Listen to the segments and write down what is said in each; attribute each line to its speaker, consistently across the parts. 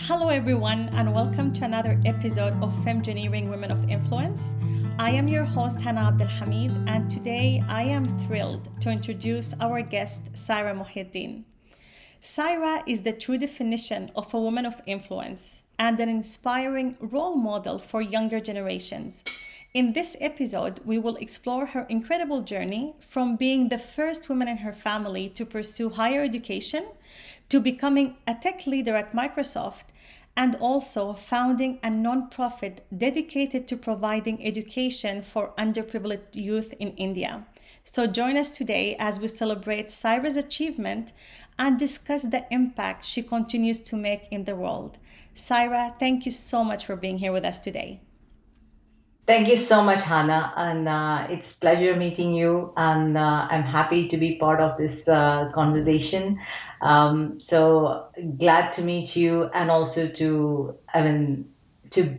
Speaker 1: Hello, everyone, and welcome to another episode of Femmegineering Women of Influence. I am your host, Hanna Abdel Hamid, and today I am thrilled to introduce our guest, Syrah Mohaideen. Syrah is the true definition of a woman of influence and an inspiring role model for younger generations. In this episode, we will explore her incredible journey from being the first woman in her family to pursue higher education to becoming a tech leader at Microsoft and also founding a nonprofit dedicated to providing education for underprivileged youth in India. So join us today as we celebrate Syrah's achievement and discuss the impact she continues to make in the world. Syrah, thank you so much for being here with us today.
Speaker 2: Thank you so much, Hannah, and it's pleasure meeting you. And I'm happy to be part of this conversation. So glad to meet you, and also to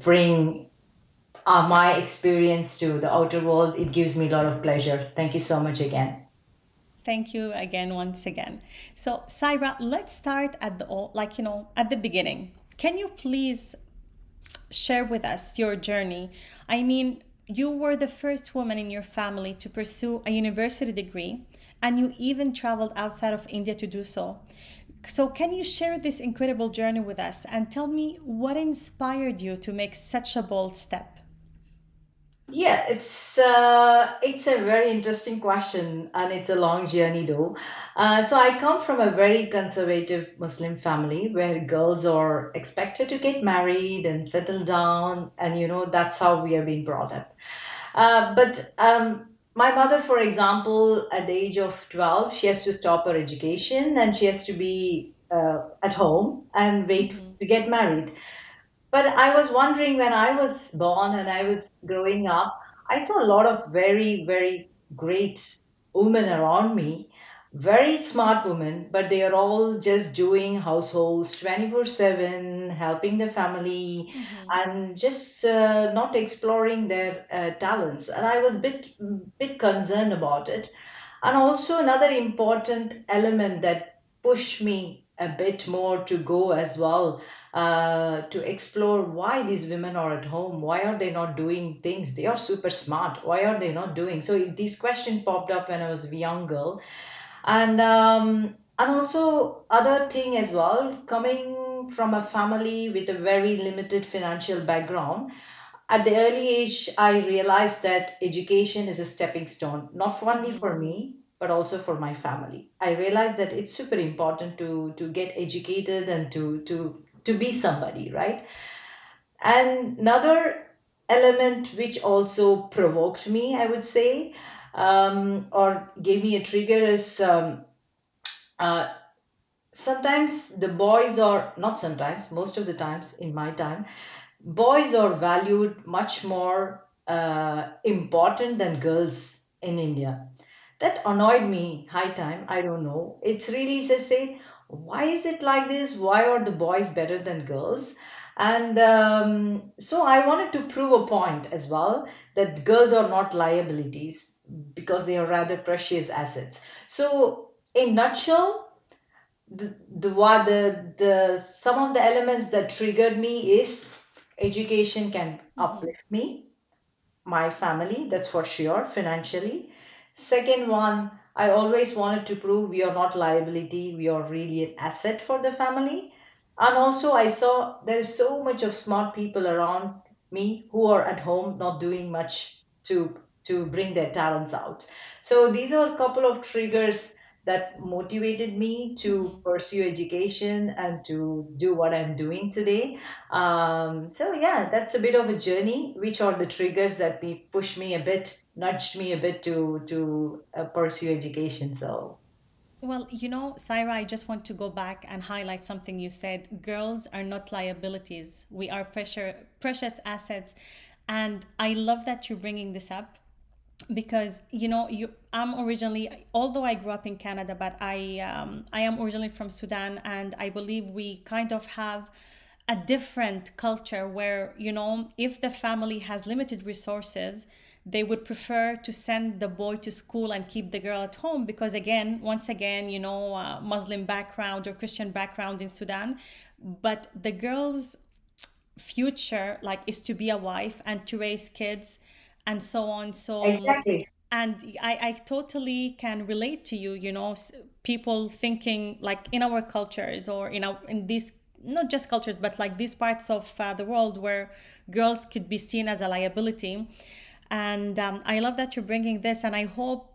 Speaker 2: bring my experience to the outer world. It gives me a lot of pleasure. Thank you so much again.
Speaker 1: Thank you again, once again. So, Syrah, let's start at at the beginning. Can you please share with us your journey? I mean, you were the first woman in your family to pursue a university degree, and you even traveled outside of India to do so. So, can you share this incredible journey with us and tell me what inspired you to make such a bold step?
Speaker 2: Yeah, it's a very interesting question, and it's a long journey though. So I come from a very conservative Muslim family where girls are expected to get married and settle down, and that's how we have been brought up. But my mother, for example, at the age of 12, she has to stop her education and she has to be at home and wait to get married. But I was wondering, when I was born and I was growing up, I saw a lot of very, very great women around me, very smart women, but they are all just doing households 24/7, helping the family, and just not exploring their talents. And I was bit concerned about it. And also another important element that pushed me a bit more to go as well, to explore why these women are at home. Why are they not doing things? They are super smart. Why are they not doing? So this question popped up when I was a young girl, and also other thing as well. Coming from a family with a very limited financial background, at the early age, I realized that education is a stepping stone, not only for me, but also for my family. I realized that it's super important to get educated and to be somebody, right? And another element which also provoked me, I would say, or gave me a trigger is uh, sometimes the boys are not sometimes, most of the times in my time, boys are valued much more important than girls in India. That annoyed me high time. I don't know. It's really just say, why is it like this? Why are the boys better than girls? And so I wanted to prove a point as well, that girls are not liabilities because they are rather precious assets. So in nutshell, the some of the elements that triggered me is education can uplift me, my family, that's for sure, financially. Second one, I always wanted to prove we are not liability, we are really an asset for the family. And also I saw there's so much of smart people around me who are at home not doing much to bring their talents out. So these are a couple of triggers that motivated me to pursue education and to do what I'm doing today. So yeah, that's a bit of a journey. Which are the triggers that push me a bit, nudged me a bit to pursue education. So
Speaker 1: Well, Syrah, I just want to go back and highlight something you said. Girls are not liabilities. We are precious assets. And I love that you're bringing this up because I'm originally, although I grew up in Canada, but I am originally from Sudan, and I believe we kind of have a different culture where if the family has limited resources, they would prefer to send the boy to school and keep the girl at home because, again, once again, Muslim background or Christian background in Sudan, but the girl's future like is to be a wife and to raise kids and so on. So
Speaker 2: Exactly.
Speaker 1: and I totally can relate to you, people thinking like in our cultures or in these, not just cultures, but like these parts of the world where girls could be seen as a liability. And I love that you're bringing this, and I hope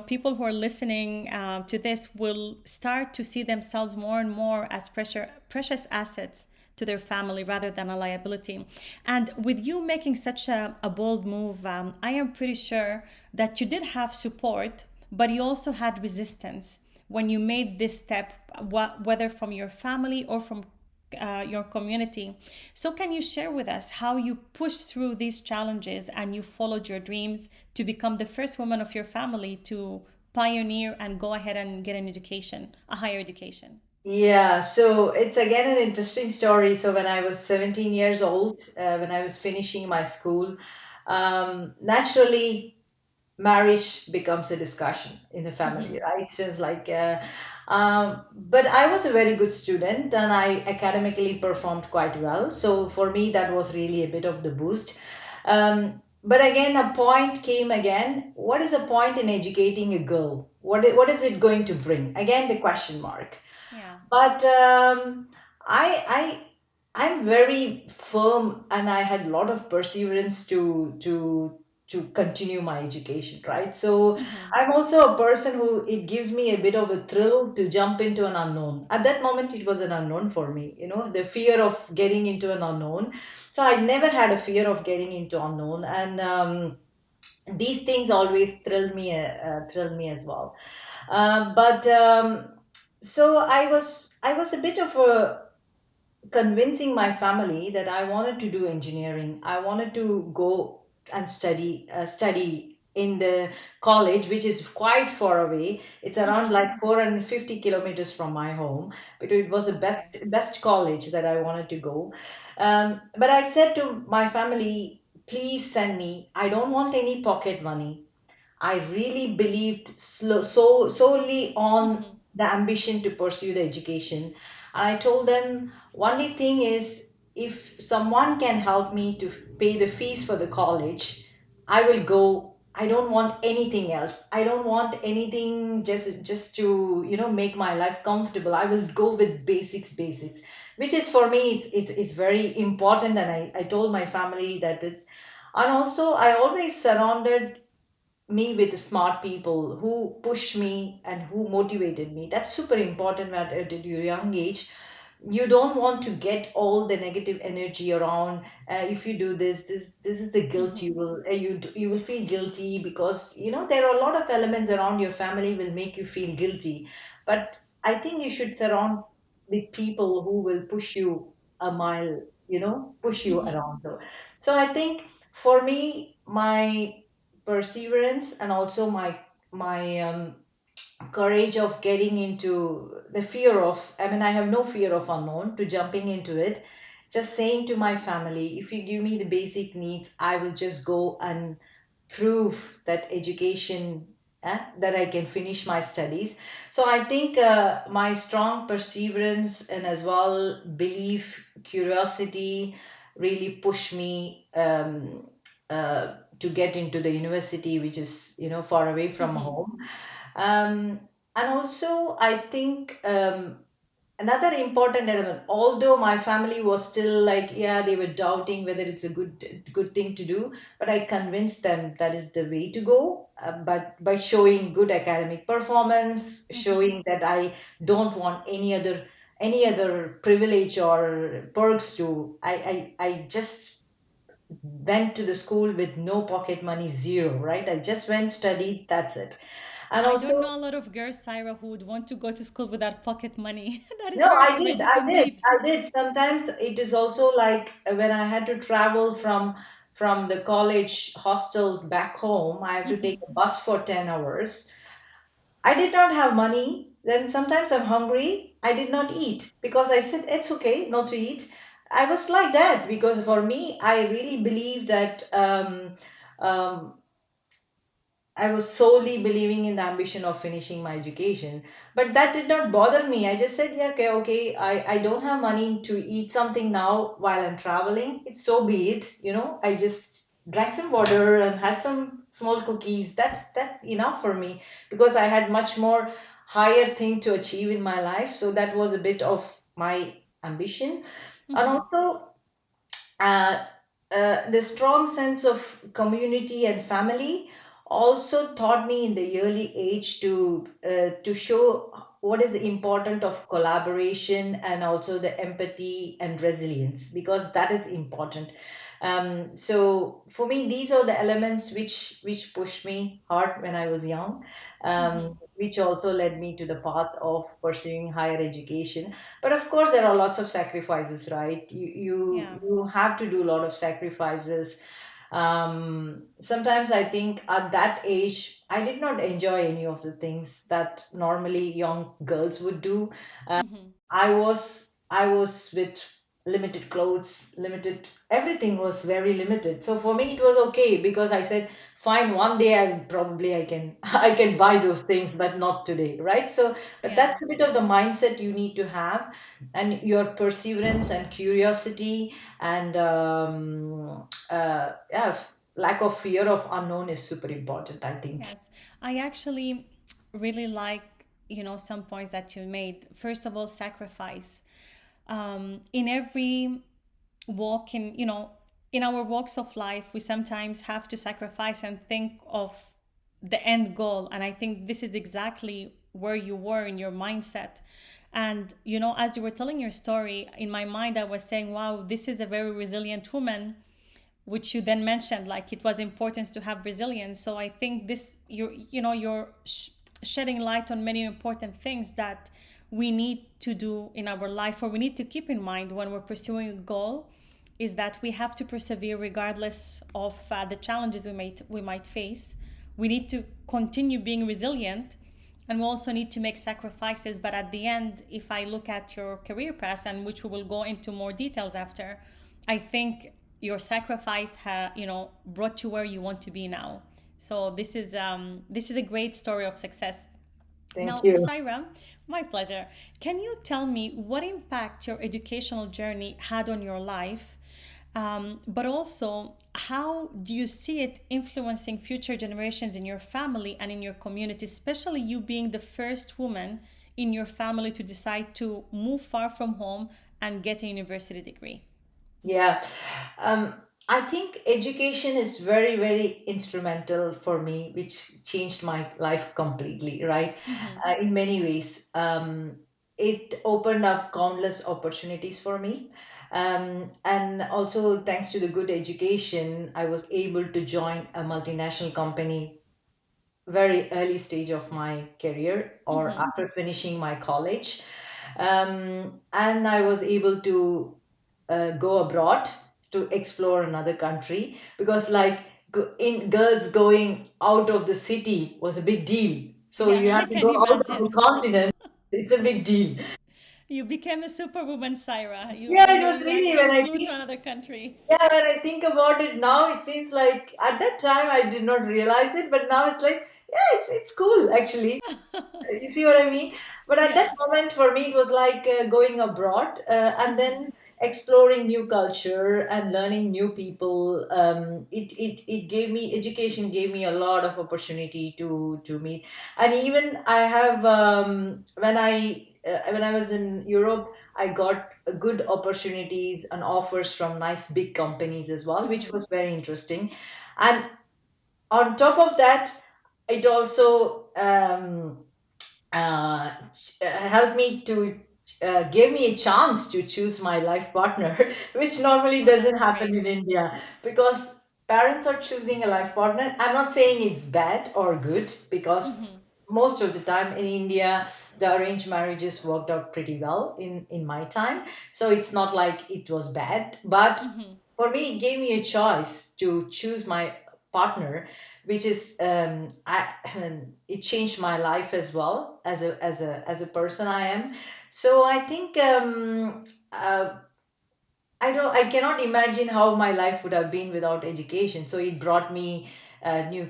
Speaker 1: people who are listening to this will start to see themselves more and more as precious assets to their family rather than a liability. And with you making such a bold move, I am pretty sure that you did have support, but you also had resistance when you made this step, whether from your family or from your community. So, can you share with us how you pushed through these challenges and you followed your dreams to become the first woman of your family to pioneer and go ahead and get an education, a higher education?
Speaker 2: Yeah, so it's again an interesting story. So when I was 17 years old, when I was finishing my school, naturally marriage becomes a discussion in the family, right? Just like, but I was a very good student and I academically performed quite well. So for me, that was really a bit of the boost. But again, a point came again. What is the point in educating a girl? What is it going to bring? Again, the question mark.
Speaker 1: Yeah.
Speaker 2: But I I'm very firm, and I had a lot of perseverance to continue my education, right? So I'm also a person who it gives me a bit of a thrill to jump into an unknown. At that moment, it was an unknown for me, the fear of getting into an unknown. So I never had a fear of getting into unknown, and these things always thrill me as well. But so I was a bit of a convincing my family that I wanted to do engineering. I wanted to go and study in the college, which is quite far away. It's around like 450 kilometers from my home, but it was the
Speaker 1: Okay.
Speaker 2: best college that I wanted to go. But I said to my family, please send me. I don't want any pocket money. I really believed solely on the ambition to pursue the education. I told them only thing is if someone can help me to pay the fees for the college, I will go. I don't want anything else. I don't want anything just to make my life comfortable. I will go with basics, which is for me it's very important. And I told my family that it's, and also I always surrounded me with smart people who pushed me and who motivated me. That's super important at your young age. You don't want to get all the negative energy around. If you do this is the guilt you will feel guilty, because there are a lot of elements around your family will make you feel guilty. But I think you should surround with people who will push you a mile, push you around. So I think for me, my perseverance and also my courage of getting into the fear of, I mean, I have no fear of unknown, to jumping into it, just saying to my family, if you give me the basic needs, I will just go and prove that education, that I can finish my studies. So I think my strong perseverance and as well belief, curiosity really push me to get into the university, which is far away from home. um, and also, I think another important element, although my family was still like, yeah, they were doubting whether it's a good thing to do, but I convinced them that is the way to go. But by showing good academic performance, showing that I don't want any other privilege or perks to, I just went to the school with no pocket money, zero, right? I just went, studied, that's it. And
Speaker 1: I don't
Speaker 2: also,
Speaker 1: know a lot of girls, Syra, who would want to go to school without pocket money. That is
Speaker 2: no,
Speaker 1: very
Speaker 2: I did,
Speaker 1: courageous
Speaker 2: I did,
Speaker 1: indeed.
Speaker 2: I did. Sometimes it is also like when I had to travel from the college hostel back home, I have to take a bus for 10 hours. I did not have money. Then sometimes I'm hungry. I did not eat because I said it's okay not to eat. I was like that because for me, I really believe that um, I was solely believing in the ambition of finishing my education. But that did not bother me. I just said, yeah, okay, okay, I don't have money to eat something now while I'm traveling. It's so be it. I just drank some water and had some small cookies. That's enough for me because I had much more higher thing to achieve in my life. So that was a bit of my ambition. And
Speaker 1: Mm-hmm.
Speaker 2: also uh, the strong sense of community and family also taught me in the early age to show what is important of collaboration and also the empathy and resilience because that is important. So for me these are the elements which pushed me hard when I was young,
Speaker 1: Mm-hmm.
Speaker 2: which also led me to the path of pursuing higher education. But of course, there are lots of sacrifices, right? You
Speaker 1: Yeah.
Speaker 2: you have to do a lot of sacrifices. Sometimes I think at that age, I did not enjoy any of the things that normally young girls would do.
Speaker 1: Mm-hmm.
Speaker 2: I was with limited clothes, limited everything was very limited. So for me it was okay because I said, fine, one day I can I can buy those things, but not today, right? So but
Speaker 1: Yeah.
Speaker 2: that's a bit of the mindset you need to have, and your perseverance and curiosity and yeah, lack of fear of unknown is super important, I think.
Speaker 1: Yes. I actually really like, some points that you made. First of all, sacrifice. In every walk in our walks of life, we sometimes have to sacrifice and think of the end goal. And I think this is exactly where you were in your mindset. And, as you were telling your story, in my mind, I was saying, wow, this is a very resilient woman, which you then mentioned, like it was important to have resilience. So I think this, you're shedding light on many important things that we need to do in our life, or we need to keep in mind when we're pursuing a goal, is that we have to persevere regardless of the challenges we might face. We need to continue being resilient, and we also need to make sacrifices. But at the end, if I look at your career path, and which we will go into more details after, I think your sacrifice brought you where you want to be now. So this is a great story of success.
Speaker 2: Thank
Speaker 1: Now,
Speaker 2: you.
Speaker 1: Syra, my pleasure. Can you tell me what impact your educational journey had on your life? But also, how do you see it influencing future generations in your family and in your community, especially you being the first woman in your family to decide to move far from home and get a university degree?
Speaker 2: Yeah, um, I think education is very, very instrumental for me, which changed my life completely, right?
Speaker 1: Mm-hmm.
Speaker 2: In many ways. It opened up countless opportunities for me. And also, thanks to the good education, I was able to join a multinational company very early stage of my career or
Speaker 1: Mm-hmm.
Speaker 2: after finishing my college. And I was able to go abroad to explore another country because like in girls going out of the city was a big deal. So
Speaker 1: Yeah,
Speaker 2: you
Speaker 1: I
Speaker 2: have to
Speaker 1: can
Speaker 2: go out of the
Speaker 1: imagine.
Speaker 2: continent. It's a big deal.
Speaker 1: You became a superwoman, Syra. You
Speaker 2: Yeah,
Speaker 1: you
Speaker 2: it
Speaker 1: know
Speaker 2: was
Speaker 1: you
Speaker 2: really when
Speaker 1: actually
Speaker 2: I
Speaker 1: flew to
Speaker 2: think.
Speaker 1: another country.
Speaker 2: Yeah, when I think about it now, it seems like at that time I did not realize it, but now it's like, yeah, it's cool actually. You see what I mean? But at that
Speaker 1: Yeah.
Speaker 2: moment, for me, it was like going abroad and then exploring new culture and learning new people. It gave me education, gave me a lot of opportunity to meet. And even I have when I was in Europe, I got good opportunities and offers from nice big companies as well, which was very interesting. And on top of that, it also uh, helped me to gave me a chance to choose my life partner, which normally
Speaker 1: Oh,
Speaker 2: doesn't
Speaker 1: that's
Speaker 2: happen
Speaker 1: great.
Speaker 2: in India because parents are choosing a life partner. I'm not saying it's bad or good because most of the time in India, the arranged marriages worked out pretty well in my time. So it's not like it was bad, but for me, it gave me a choice to choose my partner, which is it changed my life as well as a person I am. So I think I cannot imagine how my life would have been without education. So it brought me new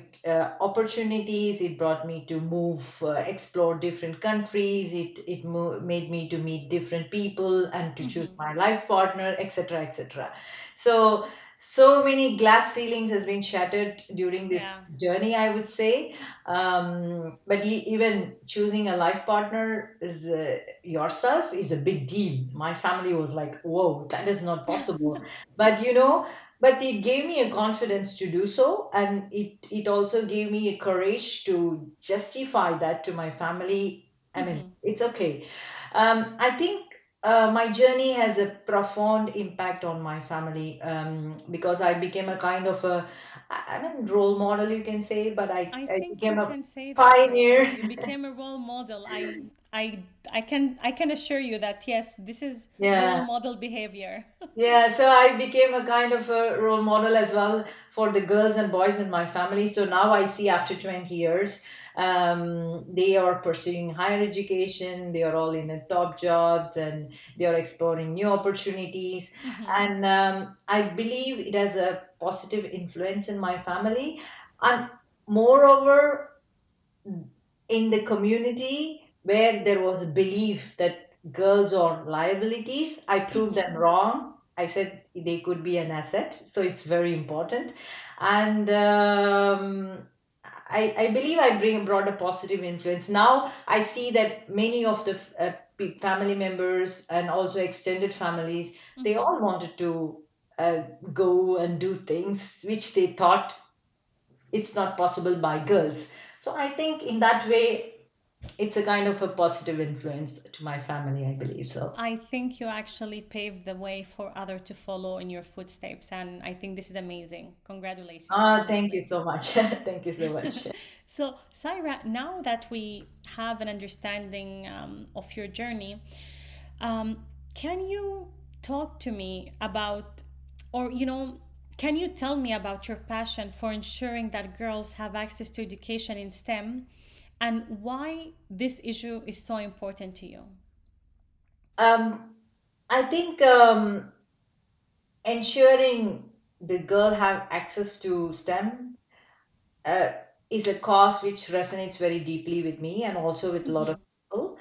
Speaker 2: opportunities. It brought me to move, explore different countries. Made me to meet different people and to choose
Speaker 1: Mm-hmm.
Speaker 2: my life partner, etc., etc. So so many glass ceilings has been shattered during this
Speaker 1: Yeah.
Speaker 2: journey, I would say. But even choosing a life partner is yourself is a big deal. My family was like, "Whoa, that is not possible." But but it gave me a confidence to do so, and it also gave me a courage to justify that to my family. I mean,
Speaker 1: Mm-hmm.
Speaker 2: it's okay. I think my journey has a profound impact on my family, because I became a kind of a, I mean, role model, you can say, but
Speaker 1: I
Speaker 2: I
Speaker 1: think you
Speaker 2: became a
Speaker 1: can say that actually.
Speaker 2: pioneer.
Speaker 1: You became a role model. I can assure you that yes, this is role
Speaker 2: Yeah.
Speaker 1: model behavior.
Speaker 2: Yeah, so I became a kind of a role model as well for the girls and boys in my family. So now I see after 20 years, they are pursuing higher education, they are all in the top jobs, and they are exploring new opportunities.
Speaker 1: Mm-hmm.
Speaker 2: And I believe it has a positive influence in my family. And moreover, in the community where there was a belief that girls are liabilities, I proved
Speaker 1: Mm-hmm.
Speaker 2: them wrong. I said they could be an asset, so it's very important. And I believe brought a positive influence. Now I see that many of the family members and also extended families, they
Speaker 1: Mm-hmm.
Speaker 2: all wanted to uh, go and do things which they thought it's not possible by girls. So I think in that way, it's a kind of a positive influence to my family, I believe so.
Speaker 1: I think you actually paved the way for others to follow in your footsteps, and I think this is amazing. Congratulations,
Speaker 2: Ah, thank you
Speaker 1: honestly.
Speaker 2: so much. Thank you so much.
Speaker 1: So, Syra, now that we have an understanding of your journey, can you talk to me about, or, can you tell me about your passion for ensuring that girls have access to education in STEM and why this issue is so important to you?
Speaker 2: Um, I think ensuring the girl have access to STEM uh, is a cause which resonates very deeply with me and also with a lot of people,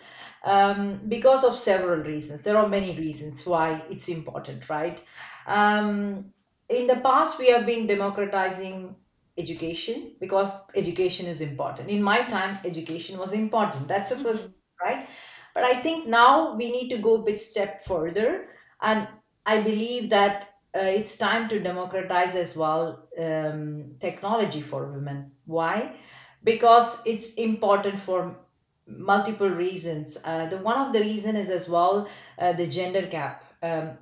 Speaker 2: because of several reasons. There are many reasons why it's important, right? Um, in the past, we have been democratizing education because education is important. In my time, education was important. That's the first, right? But I think now we need to go a bit step further, and I believe that it's time to democratize as well technology for women. Why? Because it's important for multiple reasons. The one of the reason is as well the gender gap.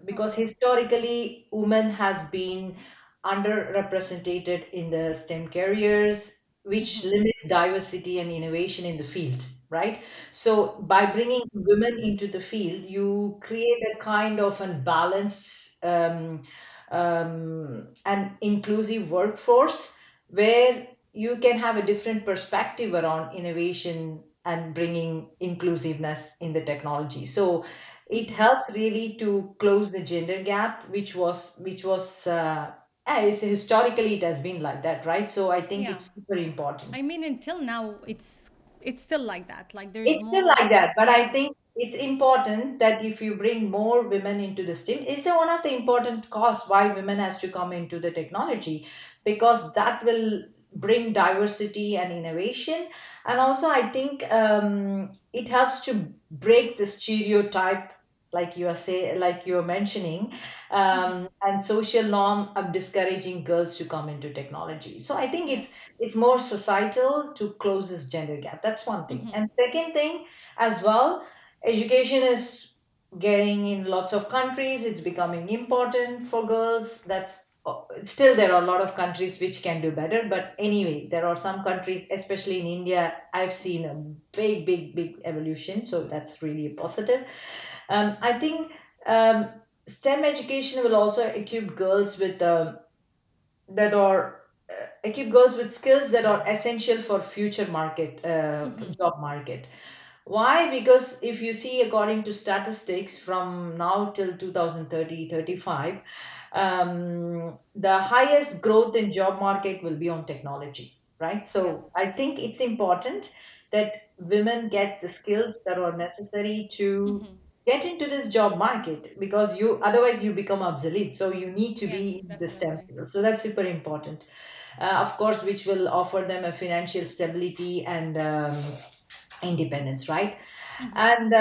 Speaker 2: Because
Speaker 1: Okay.
Speaker 2: historically, women has been underrepresented in the STEM careers, which limits diversity and innovation in the field, right? So by bringing women into the field, you create a kind of unbalanced and inclusive workforce where you can have a different perspective around innovation and bringing inclusiveness in the technology. So it helped really to close the gender gap, historically it has been like that, right? So I think
Speaker 1: Yeah.
Speaker 2: it's super important.
Speaker 1: I mean, until now, it's still like that. Like there's
Speaker 2: It's still
Speaker 1: more.
Speaker 2: like that, but I
Speaker 1: Yeah.
Speaker 2: think it's important that if you bring more women into the STEM, it's one of the important cause why women has to come into the technology, because that will bring diversity and innovation, and also I think it helps to break the stereotype, like you are mentioning, and social norm of discouraging girls to come into technology. So I think
Speaker 1: Yes.
Speaker 2: it's more societal to close this gender gap. That's one thing. And second thing as well, education is getting in lots of countries. It's becoming important for girls. Still there are a lot of countries which can do better, but anyway, there are some countries, especially in India, I've seen a big evolution. So that's really positive. I think um, STEM education will also equip girls with that are equip girls with skills that are essential for future job market. Why? Because if you see, according to statistics from now till 2030, 35, the highest growth in job market will be on technology, right?
Speaker 1: Yeah.
Speaker 2: So I think it's important that women get the skills that are necessary to
Speaker 1: Hmm.
Speaker 2: get into this job market, because you otherwise you become obsolete. So you need to be
Speaker 1: Yes,
Speaker 2: in the STEM
Speaker 1: definitely.
Speaker 2: field. So that's super important. Of course, which will offer them a financial stability and independence, right?
Speaker 1: Hmm.
Speaker 2: And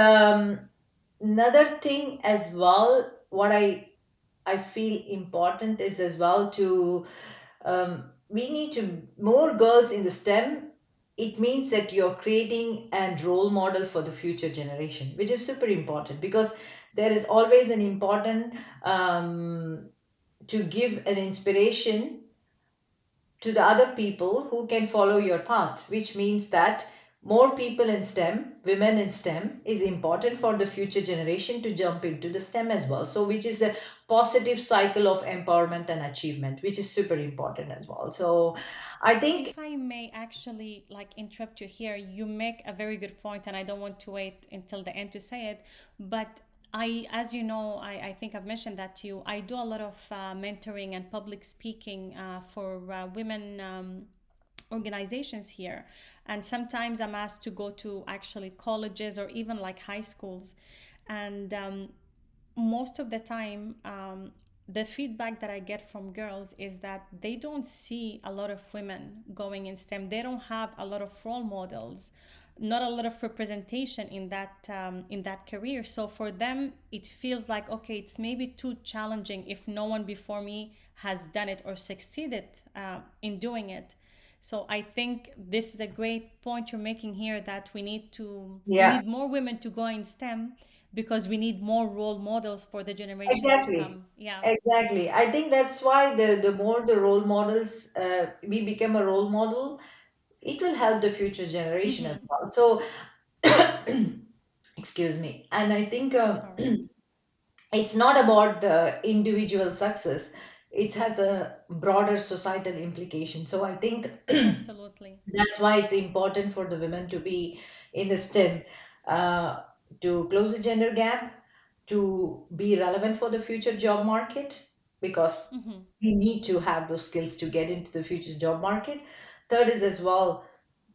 Speaker 2: another thing as well, what I feel important is as well to we need to more girls in the STEM. It means that you're creating a role model for the future generation, which is super important, because there is always an important to give an inspiration to the other people who can follow your path, which means that more people in STEM, women in STEM, is important for the future generation to jump into the STEM as well. So, which is a positive cycle of empowerment and achievement, which is super important as well. So, I think,
Speaker 1: If I may actually like interrupt you here, you make a very good point, and I don't want to wait until the end to say it. But as you know, I think I've mentioned that to you. I do a lot of mentoring and public speaking for women organizations here. And sometimes I'm asked to go to actually colleges or even like high schools. And most of the time, the feedback that I get from girls is that they don't see a lot of women going in STEM. They don't have a lot of role models, not a lot of representation in that career. So for them, it feels like okay, it's maybe too challenging if no one before me has done it or succeeded in doing it. So I think this is a great point you're making here that we
Speaker 2: yeah,
Speaker 1: need more women to go in STEM because we need more role models for the generations to
Speaker 2: exactly.
Speaker 1: come. Yeah.
Speaker 2: Exactly. I think that's why the more the role models, we become a role model, it will help the future generation as
Speaker 1: Mm-hmm.
Speaker 2: well. So, excuse me. And I think
Speaker 1: It's all right.
Speaker 2: it's not about the individual success, it has a broader societal implication. So I think
Speaker 1: Absolutely.
Speaker 2: that's why it's important for the women to be in the STEM, uh, to close the gender gap, to be relevant for the future job market, because
Speaker 1: Mm-hmm.
Speaker 2: we need to have those skills to get into the future job market. Third is as well,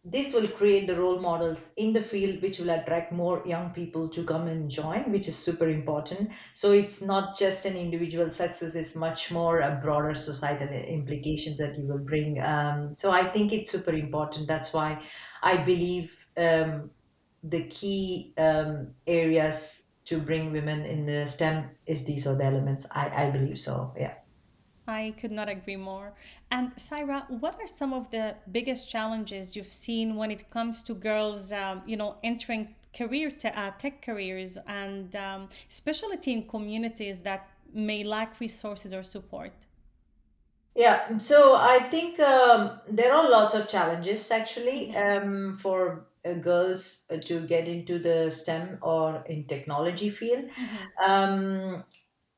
Speaker 2: this will create the role models in the field which will attract more young people to come and join, which is super important. So it's not just an individual success, it's much more a broader societal implications that you will bring. So I think it's super important. That's why I believe the key areas to bring women in the STEM is these are the elements. I believe so. Yeah.
Speaker 1: I could not agree more. And Syra, what are some of the biggest challenges you've seen when it comes to girls, entering tech careers and specialty in communities that may lack resources or support?
Speaker 2: Yeah, so I think there are lots of challenges actually
Speaker 1: Mm-hmm.
Speaker 2: for girls to get into the STEM or in technology field.
Speaker 1: Mm-hmm.
Speaker 2: Um,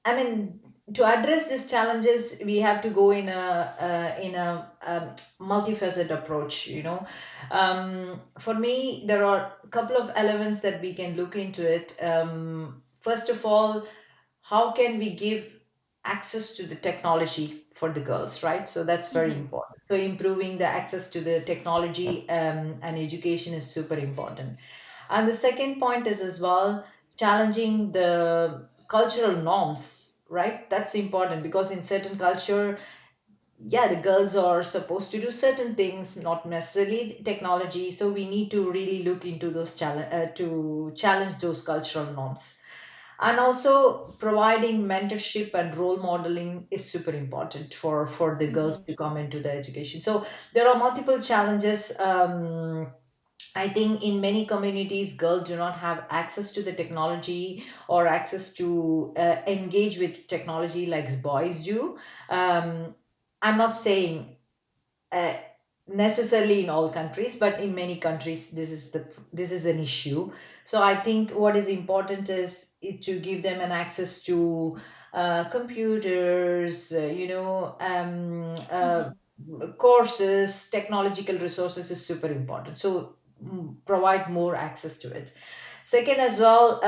Speaker 2: I mean, to address these challenges, we have to go in a multifaceted approach. For me, there are a couple of elements that we can look into it. First of all, how can we give access to the technology for the girls, right? So that's very
Speaker 1: Mm-hmm.
Speaker 2: important. So improving the access to the technology and education is super important. And the second point is as well challenging the cultural norms, right? That's important because in certain culture, yeah, the girls are supposed to do certain things, not necessarily technology. So we need to really look into those to challenge those cultural norms. And also providing mentorship and role modeling is super important for the girls
Speaker 1: Mm-hmm.
Speaker 2: to come into the education. So there are multiple challenges. I think in many communities, girls do not have access to the technology or access to engage with technology like boys do. Um, I'm not saying uh, necessarily in all countries, but in many countries, this is an issue. So I think what is important is to give them an access to computers,
Speaker 1: Mm-hmm.
Speaker 2: courses, technological resources is super important. So provide more access to it. Second, as well,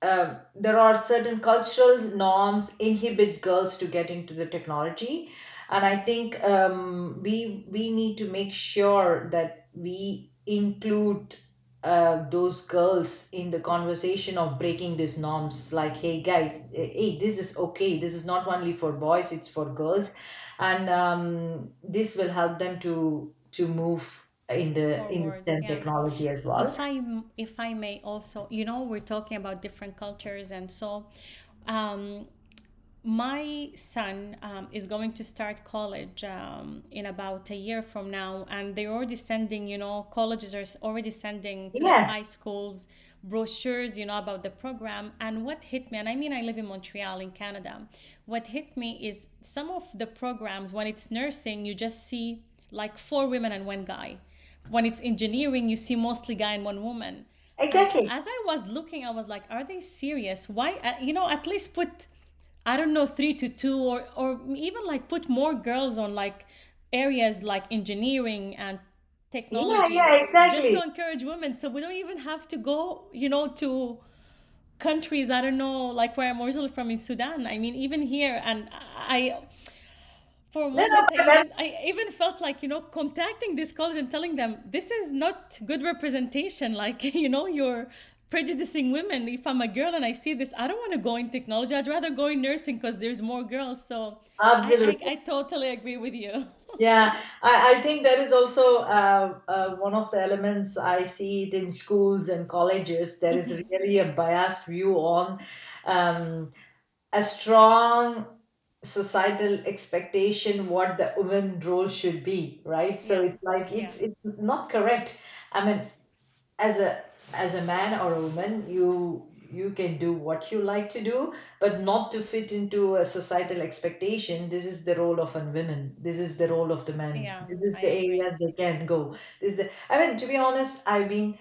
Speaker 2: there are certain cultural norms inhibits girls to get into the technology, and I think we need to make sure that we include those girls in the conversation of breaking these norms, like, hey guys, hey, this is okay, this is not only for boys, it's for girls, and this will help them to move in the
Speaker 1: Forward,
Speaker 2: STEM
Speaker 1: yeah.
Speaker 2: technology as well.
Speaker 1: If I may also, we're talking about different cultures, and so um, my son is going to start college in about a year from now, and they're already sending, colleges are already sending to their
Speaker 2: Yeah,
Speaker 1: high schools brochures, about the program. And what hit me, and I mean, I live in Montreal in Canada, what hit me is some of the programs, when it's nursing, you just see like four women and one guy. When it's engineering, you see mostly guy and one woman. And
Speaker 2: exactly.
Speaker 1: as I was looking, I was like, are they serious? Why, at least put, I don't know, 3 to 2, or even like put more girls on like areas like engineering and
Speaker 2: Yeah,
Speaker 1: technology,
Speaker 2: yeah,
Speaker 1: just to
Speaker 2: exactly.
Speaker 1: encourage women. So we don't even have to go, to countries, I don't know, like where I'm originally from in Sudan. I mean, even here, and I, for a
Speaker 2: No, no,
Speaker 1: moment, I
Speaker 2: but that,
Speaker 1: even I even felt like, contacting this college and telling them this is not good representation. Like, you're prejudicing women. If I'm a girl and I see this, I don't want to go in technology. I'd rather go in nursing because there's more girls. So
Speaker 2: absolutely.
Speaker 1: I totally agree with you.
Speaker 2: Yeah, I think that is also one of the elements I see it in schools and colleges. There is really a biased view on um, a strong societal expectation what the woman role should be, right? So
Speaker 1: Yeah,
Speaker 2: it's like
Speaker 1: yeah,
Speaker 2: it's not correct. I mean, as a man or a woman, you can do what you like to do, but not to fit into a societal expectation. This is the role of a woman, this is the role of the man,
Speaker 1: yeah.
Speaker 2: this is
Speaker 1: I
Speaker 2: the
Speaker 1: agree.
Speaker 2: area they can go. I mean, to be honest, I've been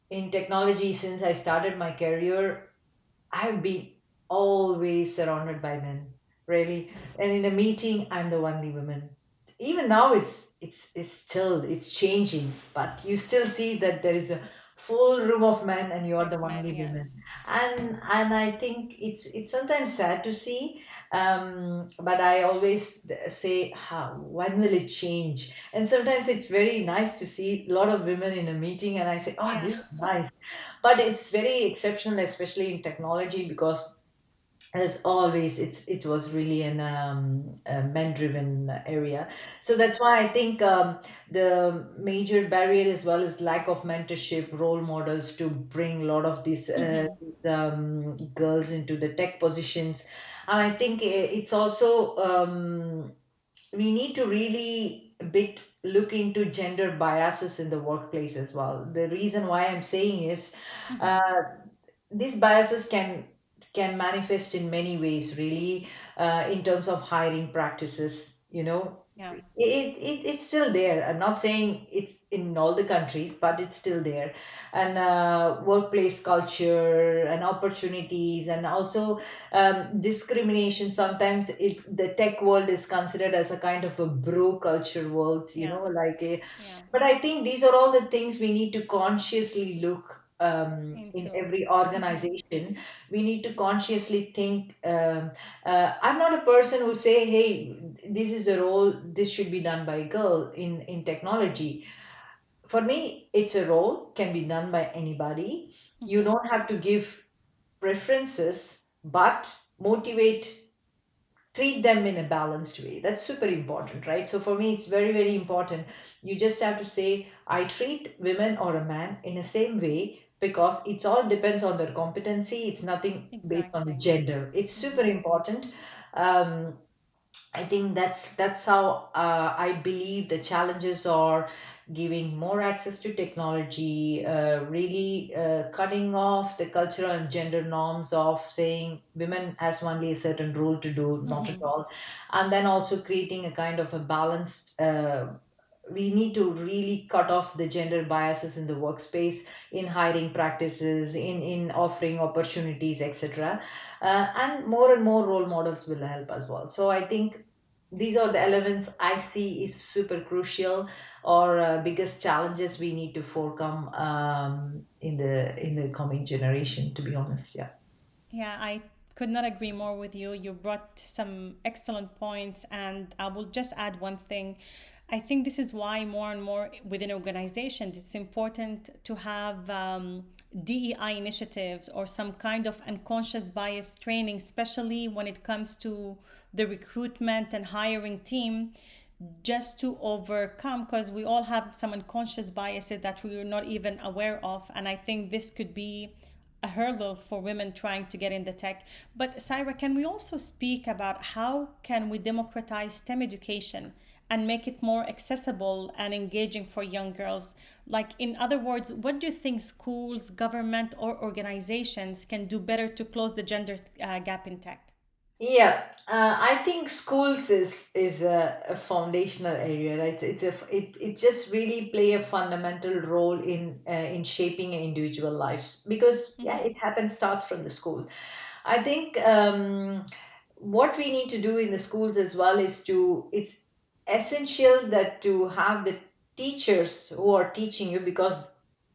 Speaker 2: in technology since I started my career. I've been always surrounded by men, really. And in a meeting, I'm the only woman. Even now, it's still it's changing, but you still see that there is a full room of men, and you are the
Speaker 1: Of men,
Speaker 2: only woman.
Speaker 1: yes.
Speaker 2: And I think it's sometimes sad to see. But I always say, how when will it change? And sometimes it's very nice to see a lot of women in a meeting, and I say, oh,
Speaker 1: Yeah.
Speaker 2: this is nice, but it's very exceptional, especially in technology, because as always it was really a men driven area. So that's
Speaker 1: Yes.
Speaker 2: why I think the major barrier as well is lack of mentorship, role models to bring a lot of these girls into the tech positions. And I think it's also we need to really a bit look into gender biases in the workplace as well. The reason why I'm saying is uh, these biases can manifest in many ways, really, in terms of hiring practices.
Speaker 1: Yeah.
Speaker 2: It's still there. I'm not saying it's in all the countries, but it's still there. And workplace culture and opportunities, and also discrimination. Sometimes the tech world is considered as a kind of a bro culture world,
Speaker 1: Yeah.
Speaker 2: like a.
Speaker 1: Yeah.
Speaker 2: But I think these are all the things we need to consciously look in
Speaker 1: Into.
Speaker 2: every organization. We need to consciously think. I'm not a person who say, "Hey, this is a role. This should be done by a girl in technology." For me, it's a role can be done by anybody. You don't have to give preferences, but motivate, treat them in a balanced way. That's super important, right? So for me, it's very, very important. You just have to say, I treat women or a man in the same way, because it's all depends on their competency. It's nothing based on the
Speaker 1: Exactly.
Speaker 2: gender. It's super important. Um, I think that's how I believe the challenges are giving more access to technology, really cutting off the cultural and gender norms of saying women has only a certain role to do, not at all, and then also creating a kind of a balanced. We need to really cut off the gender biases in the workspace, in hiring practices, in offering opportunities, etc. And more role models will help as well. So I think these are the elements I see is super crucial, or biggest challenges we need to overcome in the coming generation, to be honest. Yeah.
Speaker 1: Yeah, I could not agree more with you. You brought some excellent points, and I will just add one thing. I think this is why more and more within organizations, it's important to have DEI initiatives or some kind of unconscious bias training, especially when it comes to the recruitment and hiring team, just to overcome, because we all have some unconscious biases that we are not even aware of. And I think this could be a hurdle for women trying to get in the tech. But Syrah, can we also speak about how can we democratize STEM education and make it more accessible and engaging for young girls? Like, in other words, what do you think schools, government, or organizations can do better to close the gender gap in tech?
Speaker 2: Yeah, I think schools is a foundational area, right? It just really play a fundamental role in shaping individual lives, because yeah, it happens starts from the school. I think what we need to do in the schools as well is to it's essential that to have the teachers who are teaching you, because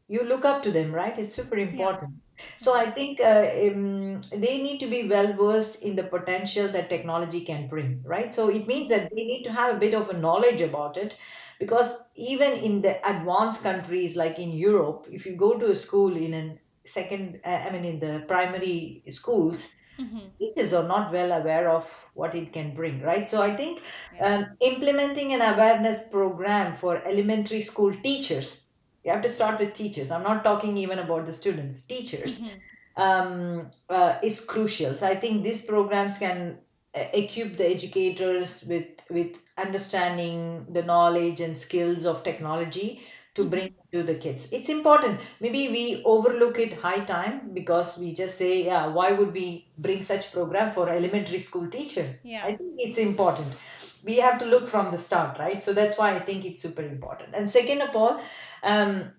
Speaker 2: you look up to them, right? It's super
Speaker 1: Yeah,
Speaker 2: important. So
Speaker 1: yeah.
Speaker 2: I think they need to be well versed in the potential that technology can bring, right? So it means that they need to have a bit of a knowledge about it, because even in the advanced countries like in Europe, if you go to a school in a I mean, in the primary schools, teachers are not well aware of what it can bring, right? So I think
Speaker 1: Yeah.
Speaker 2: implementing an awareness program for elementary school teachers, you have to start with teachers. I'm not talking even about the students, teachers, is crucial. So I think these programs can equip the educators with understanding the knowledge and skills of technology to bring to the kids. It's important. Maybe we overlook it high time, because we just say, yeah, why would we bring such program for elementary school teacher?
Speaker 1: Yeah.
Speaker 2: I think it's important. We have to look from the start, right? So that's why I think it's super important. And second of all, um,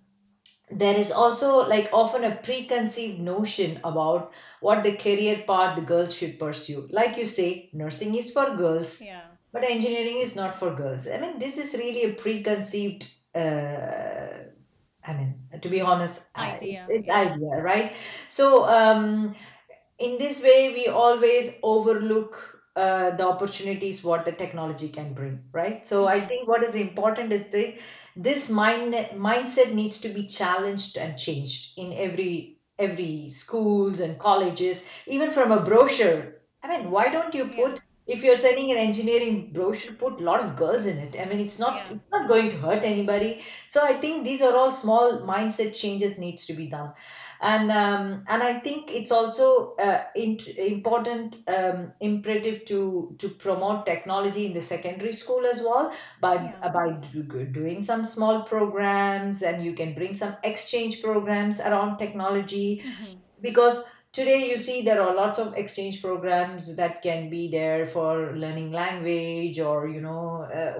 Speaker 2: there is also like often a preconceived notion about what the career path the girls should pursue. Like you say, nursing is for girls,
Speaker 1: Yeah.
Speaker 2: but engineering is not for girls. I mean, this is really a preconceived I mean, to be honest,
Speaker 1: Idea.
Speaker 2: it's
Speaker 1: Yeah.
Speaker 2: idea, right? So, in this way, we always overlook the opportunities what the technology can bring, right? So, I think what is important is this mindset needs to be challenged and changed in every schools and colleges, even from a brochure. I mean, why don't you
Speaker 1: Yeah.
Speaker 2: put, if you're sending an engineering brochure, put a lot of girls in it. I mean,
Speaker 1: Yeah.
Speaker 2: it's not going to hurt anybody. So I think these are all small mindset changes needs to be done. And I think it's also important imperative to promote technology in the secondary school as well,
Speaker 1: Yeah.
Speaker 2: by doing some small programs, and you can bring some exchange programs around technology, because today you see there are lots of exchange programs that can be there for learning language, or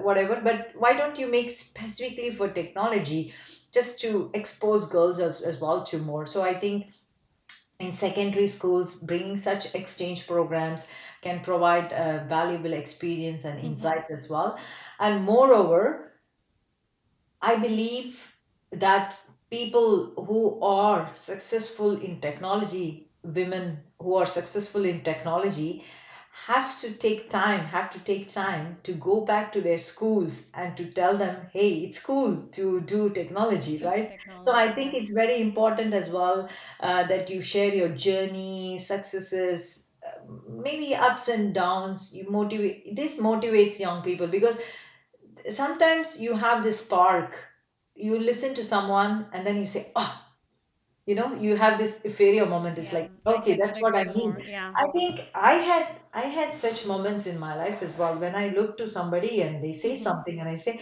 Speaker 2: whatever, but why don't you make specifically for technology, just to expose girls as well to more. So I think in secondary schools, bringing such exchange programs can provide a valuable experience and insights as well. And moreover, I believe that people who are successful in technology, women who are successful in technology, have to take time to go back to their schools and to tell them, hey, it's cool to do technology,
Speaker 1: To do
Speaker 2: right? So
Speaker 1: technology.
Speaker 2: I think it's
Speaker 1: Yes.
Speaker 2: very important as well, that you share your journey, successes, maybe ups and downs. You motivate. This motivates young people, because sometimes you have this spark, you listen to someone and then you say, oh, you have this euphoria moment. It's
Speaker 1: Yeah.
Speaker 2: like,
Speaker 1: I
Speaker 2: okay,
Speaker 1: could not
Speaker 2: that's what I
Speaker 1: agree
Speaker 2: need.
Speaker 1: more. Yeah.
Speaker 2: I think I had such moments in my life as well, when I look to somebody and they say something and I say,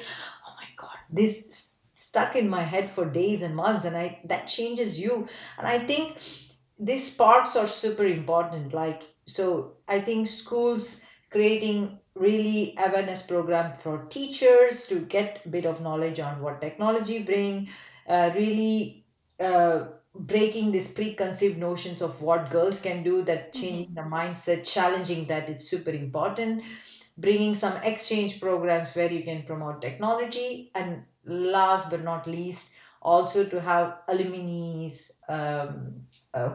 Speaker 2: oh my god, this stuck in my head for days and months, and I that changes you. And I think these parts are super important. Like, so I think schools creating really awareness program for teachers to get a bit of knowledge on what technology bring, really breaking these preconceived notions of what girls can do, that changing the mindset, challenging that, it's super important. bringing some exchange programs where you can promote technology, and last but not least, also to have alumni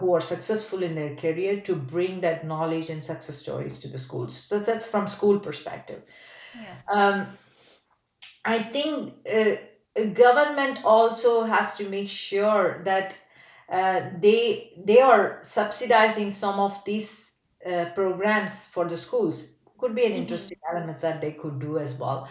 Speaker 2: who are successful in their career to bring that knowledge and success stories to the schools. So that's from school perspective.
Speaker 1: Yes.
Speaker 2: Um, I think government also has to make sure that they are subsidizing some of these programs for the schools. Could be an
Speaker 1: Mm-hmm.
Speaker 2: interesting element that they could do as well.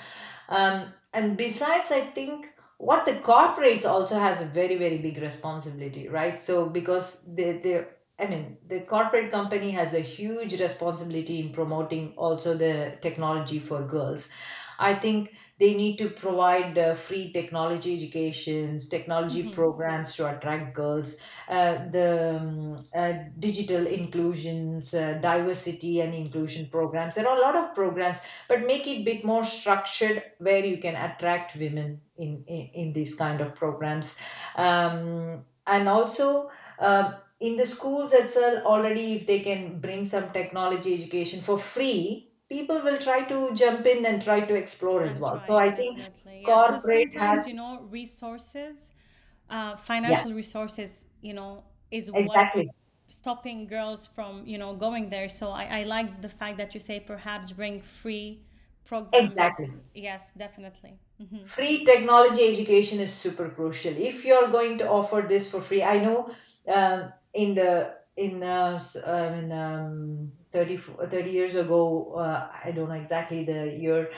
Speaker 2: And besides, I think what the corporates also has a very big responsibility, right? So because they I mean, the corporate company has a huge responsibility in promoting also the technology for girls. I think they need to provide free technology educations, technology
Speaker 1: Mm-hmm.
Speaker 2: programs to attract girls, the digital inclusions, diversity and inclusion programs. There are a lot of programs, but make it a bit more structured where you can attract women in these kind of programs. And also, in the schools itself, already if they can bring some technology education for free, people will try to jump in and try to explore as
Speaker 1: And
Speaker 2: well. So
Speaker 1: try,
Speaker 2: I think
Speaker 1: definitely. Yeah, because
Speaker 2: corporate has,
Speaker 1: sometimes, resources,
Speaker 2: yeah,
Speaker 1: financial resources, is what
Speaker 2: exactly,
Speaker 1: stopping girls from, going there. So I like the fact that you say perhaps bring free programs.
Speaker 2: exactly.
Speaker 1: Yes, definitely. Mm-hmm.
Speaker 2: Free technology education is super crucial. If you're going to offer this for free, I know in the in 30 years ago, I don't know exactly the year,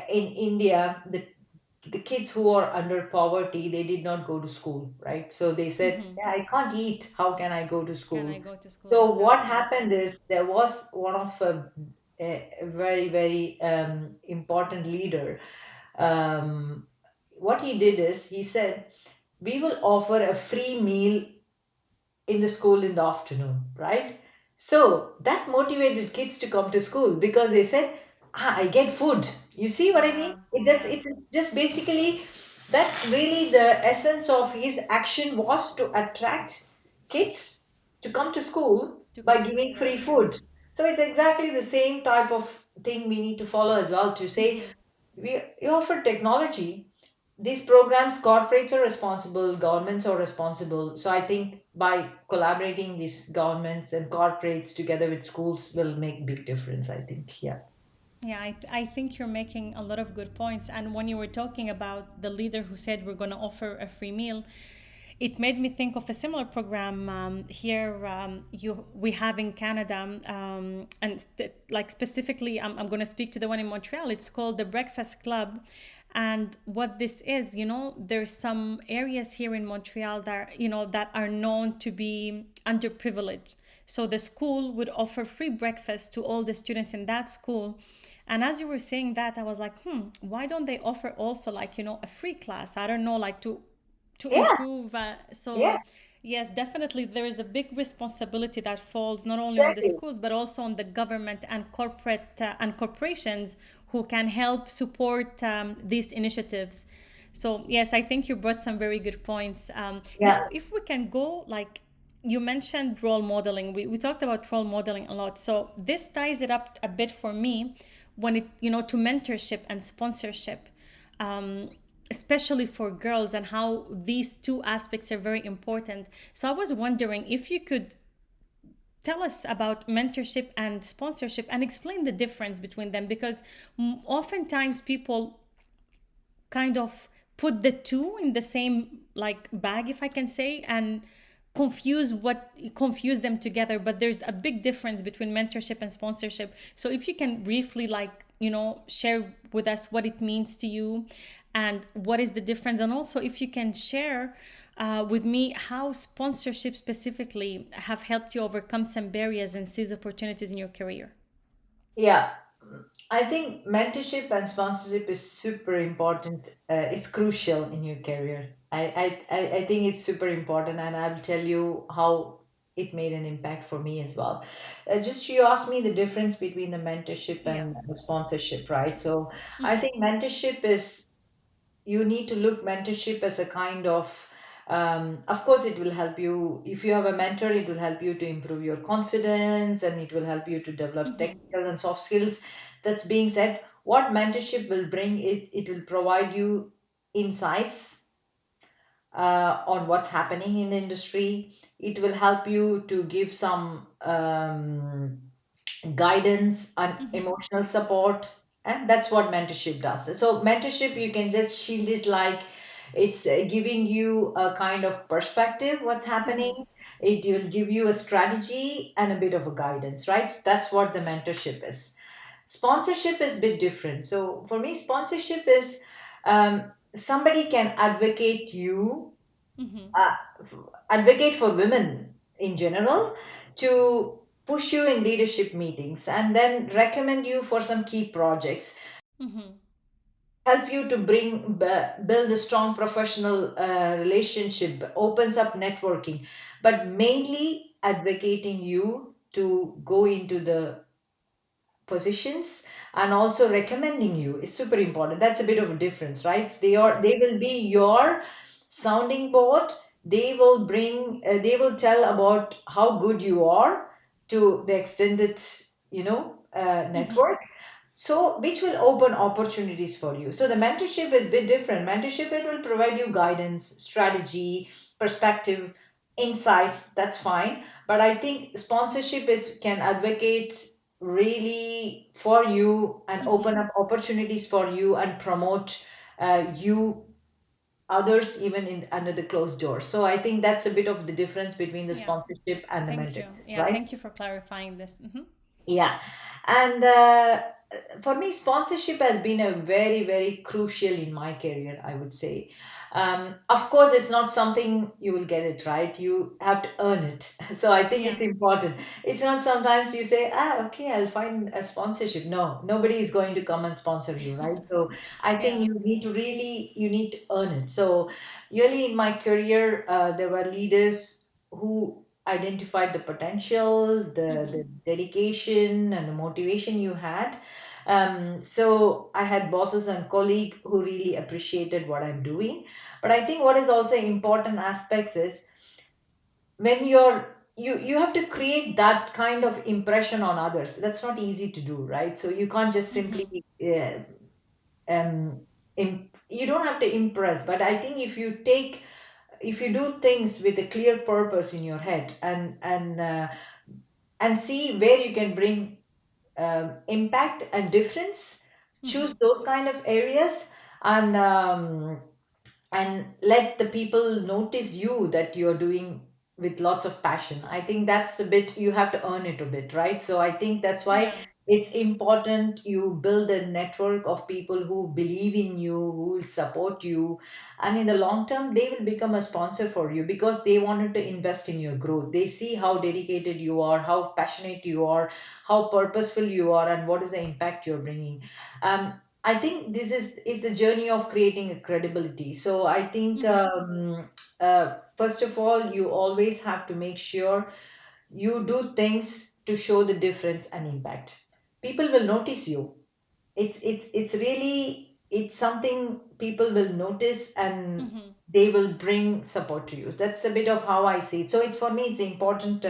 Speaker 2: in India, the kids who are under poverty, they did not go to school, right? So they said,
Speaker 1: Mm-hmm.
Speaker 2: yeah, I can't eat, how can I go to
Speaker 1: Can I
Speaker 2: school?
Speaker 1: go to school?
Speaker 2: So what
Speaker 1: Exactly.
Speaker 2: happened
Speaker 1: Yes.
Speaker 2: is there was one of a very important leader. What he did is he said, we will offer a free meal in the school in the afternoon, right? So that motivated kids to come to school because they said, I get food. You see what I mean?
Speaker 1: Yeah. Yeah.
Speaker 2: It's just basically that really the essence of his action was to attract kids to come to school
Speaker 1: To
Speaker 2: by
Speaker 1: come to
Speaker 2: giving
Speaker 1: school.
Speaker 2: free food.
Speaker 1: Yes.
Speaker 2: So it's exactly the same type of thing we need to follow as well to say
Speaker 1: Mm-hmm.
Speaker 2: we offer technology, these programs, corporates are responsible, governments are responsible. So I think by collaborating these governments and corporates together with schools will make big difference, I think. Yeah.
Speaker 1: Yeah, I think you're making a lot of good points. And when you were talking about the leader who said we're going to offer a free meal, it made me think of a similar program here we have in Canada, and like specifically, I'm going to speak to the one in Montreal. It's called the Breakfast Club, and what this is, there's some areas here in Montreal that that are known to be underprivileged. So the school would offer free breakfast to all the students in that school. And as you were saying that, I was like, why don't they offer also, like, a free class? I don't know, like to
Speaker 2: Yeah,
Speaker 1: improve.
Speaker 2: yeah,
Speaker 1: So, yes, definitely, there is a big responsibility that falls not only on the
Speaker 2: exactly.
Speaker 1: schools but also on the government and corporate and corporations who can help support these initiatives. So, yes, I think you brought some very good points. Now,
Speaker 2: Yeah,
Speaker 1: if we can go, like, you mentioned role modeling. We talked about role modeling a lot. So this ties it up a bit for me when it, to mentorship and sponsorship, um, especially for girls, and how these two aspects are very important. So I was wondering if you could tell us about mentorship and sponsorship and explain the difference between them, because oftentimes people kind of put the two in the same, like, bag, if I can say, and confuse them together. But there's a big difference between mentorship and sponsorship. So if you can briefly, like, share with us what it means to you and what is the difference, and also if you can share with me how sponsorship specifically have helped you overcome some barriers and seize opportunities in your career.
Speaker 2: yeah. I think mentorship and sponsorship is super important. It's crucial in your career. I think it's super important, and I'll tell you how it made an impact for me as well. Just you asked me the difference between the mentorship
Speaker 1: Yeah.
Speaker 2: and the sponsorship, right? So I think mentorship is, you need to look mentorship as a kind of Of course, it will help you. If you have a mentor, it will help you to improve your confidence, and it will help you to develop
Speaker 1: Mm-hmm.
Speaker 2: technical and soft skills. That's being said, what mentorship will bring is it will provide you insights on what's happening in the industry. It will help you to give some guidance and
Speaker 1: Mm-hmm.
Speaker 2: emotional support, and that's what mentorship does. So mentorship, you can just shield it like it's giving you a kind of perspective what's happening.
Speaker 1: Mm-hmm.
Speaker 2: It will give you a strategy and a bit of a guidance, right? That's what the mentorship is. Sponsorship is a bit different. So for me, sponsorship is somebody can
Speaker 1: Mm-hmm.
Speaker 2: uh, advocate for women in general, to push you in leadership meetings and then recommend you for some key projects,
Speaker 1: Mm-hmm.
Speaker 2: help you to build a strong professional relationship, opens up networking, but mainly advocating you to go into the positions, and also recommending you is super important. That's a bit of a difference, right? They
Speaker 1: Okay.
Speaker 2: will be your sounding board. They will tell about how good you are to the extended,
Speaker 1: Mm-hmm.
Speaker 2: network, so which will open opportunities for you. So the mentorship is a bit different. Mentorship, it will provide you guidance, strategy, perspective, insights. That's fine. But I think sponsorship is can advocate really for you and open
Speaker 1: Mm-hmm.
Speaker 2: up opportunities for you and promote you others even in under the closed door. So I think that's a bit of the difference between the
Speaker 1: Yeah.
Speaker 2: sponsorship and the
Speaker 1: Thank you.
Speaker 2: mentorship,
Speaker 1: Yeah,
Speaker 2: right?
Speaker 1: thank you for clarifying this. Mm-hmm.
Speaker 2: Yeah. And for me, sponsorship has been a very, very crucial in my career, I would say. Of course, it's not something you will get it right. You have to earn it. So I think
Speaker 1: Yeah.
Speaker 2: it's important. It's not sometimes you say, okay, I'll find a sponsorship. No, nobody is going to come and sponsor you, right? So I think
Speaker 1: Yeah.
Speaker 2: you need to earn it. So early in my career, there were leaders who identified the potential,
Speaker 1: Mm-hmm.
Speaker 2: the dedication, and the motivation you had. So I had bosses and colleagues who really appreciated what I'm doing. But I think what is also important aspects is when you have to create that kind of impression on others. That's not easy to do, right? So you can't just
Speaker 1: Mm-hmm.
Speaker 2: simply um, you don't have to impress. But I think if you do things with a clear purpose in your head, and see where you can bring impact and difference, choose
Speaker 1: Mm-hmm.
Speaker 2: those kind of areas, and let the people notice you that you're doing with lots of passion. I think that's a bit, you have to earn it a bit, right? So I think that's why
Speaker 1: Yeah.
Speaker 2: it's important you build a network of people who believe in you, who will support you, and in the long term they will become a sponsor for you because they wanted to invest in your growth. They see how dedicated you are, how passionate you are, how purposeful you are, and what is the impact you're bringing. I think this is the journey of creating a credibility. So I think
Speaker 1: Mm-hmm.
Speaker 2: first of all, you always have to make sure you do things to show the difference and impact. People will notice you. It's really, it's something people will notice, and
Speaker 1: Mm-hmm.
Speaker 2: they will bring support to you. That's a bit of how I see it. So it's, for me, it's important.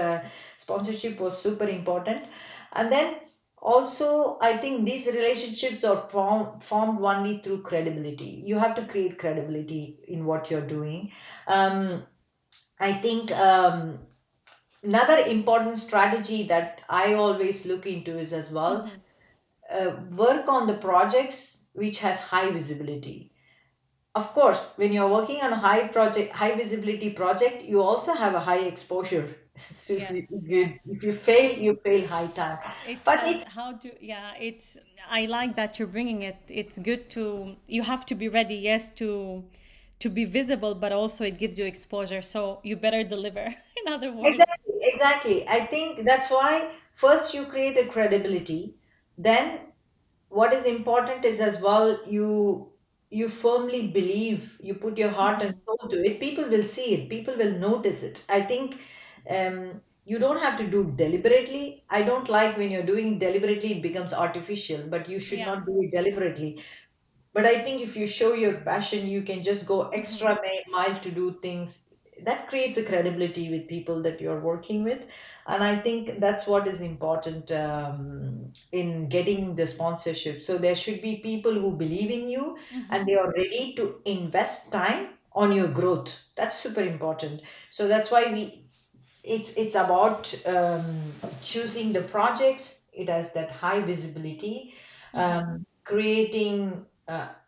Speaker 2: Sponsorship was super important. And then also I think these relationships are formed only through credibility. You have to create credibility in what you're doing. I think another important strategy that I always look into is as well,
Speaker 1: Mm-hmm.
Speaker 2: work on the projects which has high visibility. Of course, when you're working on a high visibility project, you also have a high exposure. So
Speaker 1: Yes, yes.
Speaker 2: if you fail, you fail high time.
Speaker 1: It's
Speaker 2: But it
Speaker 1: how do yeah, it's I like that you're bringing it. It's good to you have to be ready, yes, to be visible, but also it gives you exposure, so you better deliver. In other words.
Speaker 2: exactly, exactly. I think that's why first you create a credibility, then what is important is as well, you firmly believe, you put your heart and
Speaker 1: Mm-hmm.
Speaker 2: soul to it, people will see it, people will notice it. I think you don't have to do deliberately. I don't like when you're doing deliberately, it becomes artificial, but you should
Speaker 1: Yeah.
Speaker 2: not do it deliberately. But I think if you show your passion, you can just go extra
Speaker 1: Mm-hmm.
Speaker 2: mile to do things. That creates a credibility with people that you're working with. And I think that's what is important in getting the sponsorship. So there should be people who believe in you and
Speaker 1: Mm-hmm.
Speaker 2: they are ready to invest time on your growth. That's super important. So that's why it's about choosing the projects. It has that high visibility,
Speaker 1: Mm-hmm.
Speaker 2: creating.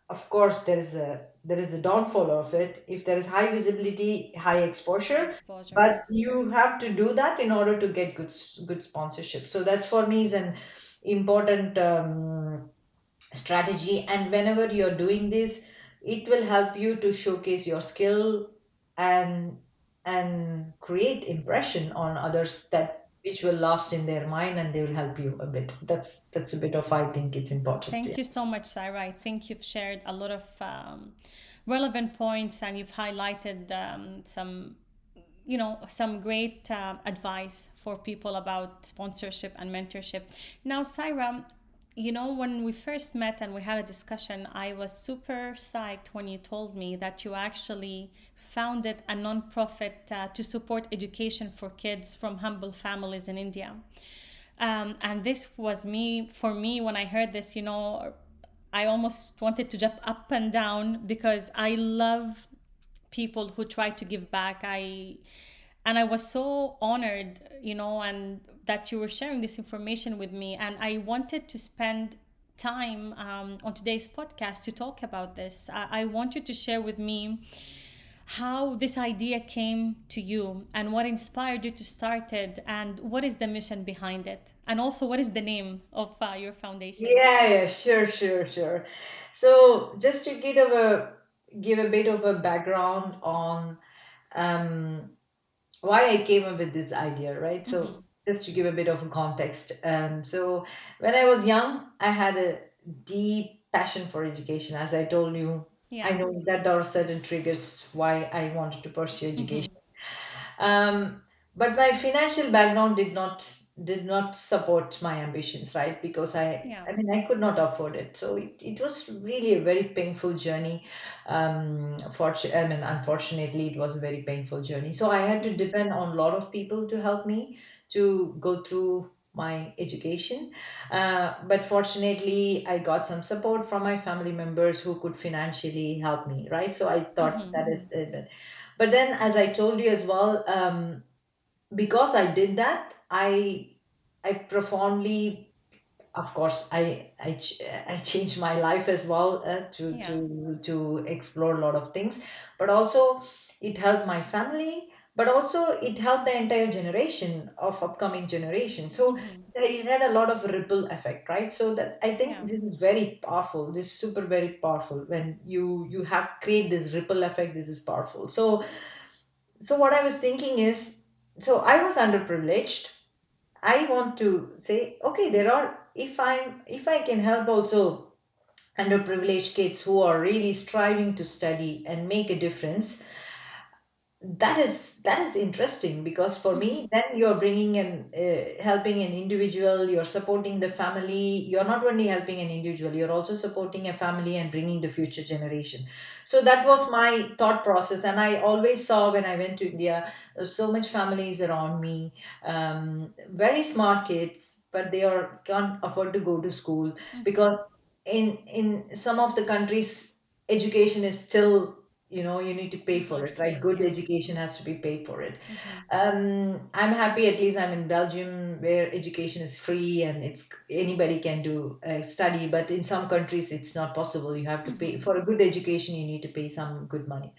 Speaker 2: Of course, there is a downfall of it. If there is high visibility, high
Speaker 1: High
Speaker 2: exposure,
Speaker 1: exposure,
Speaker 2: but
Speaker 1: yes.
Speaker 2: you have to do that in order to get good sponsorship. So that's for me is an important strategy. And whenever you're doing this, it will help you to showcase your skill and create impression on others that which will last in their mind, and they will help you a bit. That's a bit of, I think it's important. Yeah.
Speaker 1: Thank you so much, Sarah. I think you've shared a lot of relevant points, and you've highlighted some, some great advice for people about sponsorship and mentorship. Now, Sarah, when we first met and we had a discussion, I was super psyched when you told me that you actually founded a nonprofit to support education for kids from humble families in India. And this was for me, when I heard this, I almost wanted to jump up and down because I love people who try to give back. And I was so honored, and that you were sharing this information with me. And I wanted to spend time on today's podcast to talk about this. I want you to share with me how this idea came to you and what inspired you to start it and what is the mission behind it, and also what is the name of your foundation.
Speaker 2: Yeah, yeah, sure, sure, sure. So just to give a bit of a background on um, why I came up with this idea, right? So
Speaker 1: Mm-hmm.
Speaker 2: just to give a bit of a context. So when I was young, I had a deep passion for education. As I told you, I
Speaker 1: Yeah.
Speaker 2: know that there are certain triggers why I wanted to pursue
Speaker 1: Mm-hmm.
Speaker 2: education. Um, but my financial background did not support my ambitions, right? Because I
Speaker 1: Yeah.
Speaker 2: I mean I could not afford it. So it was really a very painful journey. I mean, unfortunately, it was a very painful journey. So I had to
Speaker 1: Mm-hmm.
Speaker 2: depend on a lot of people to help me to go through my education. But fortunately, I got some support from my family members who could financially help me, right? So I thought
Speaker 1: Mm-hmm.
Speaker 2: that is it. But then, as I told you as well, because I did that, I profoundly, of course, I changed my life as well
Speaker 1: Yeah.
Speaker 2: to explore a lot of things, but also it helped my family, but also it helped the entire generation of upcoming generation. So
Speaker 1: Mm-hmm.
Speaker 2: it had a lot of ripple effect, right? So that I
Speaker 1: Yeah.
Speaker 2: think this is very powerful. This is super very powerful when you have create this ripple effect. This is powerful. So what I was thinking is, so I was underprivileged. I want to say, okay, there are, if I can help also underprivileged kids who are really striving to study and make a difference, that is interesting, because for
Speaker 1: Mm-hmm.
Speaker 2: me then you're bringing and helping an individual, you're supporting the family, you're not only helping an individual, you're also supporting a family and bringing the future generation. So that
Speaker 1: Yeah.
Speaker 2: was my thought process, and I always saw when I went to India, so much families around me, very smart kids, but they are can't afford to go to school,
Speaker 1: Mm-hmm.
Speaker 2: because in some of the countries education is still, you need to pay
Speaker 1: It's
Speaker 2: for
Speaker 1: not
Speaker 2: it, right?
Speaker 1: free.
Speaker 2: Good
Speaker 1: Yeah.
Speaker 2: education has to be paid for it.
Speaker 1: Mm-hmm.
Speaker 2: I'm happy, at least I'm in Belgium, where education is free and it's anybody can do study, but in some countries it's not possible. You have to pay
Speaker 1: Mm-hmm.
Speaker 2: for a good education, you need to pay some good money.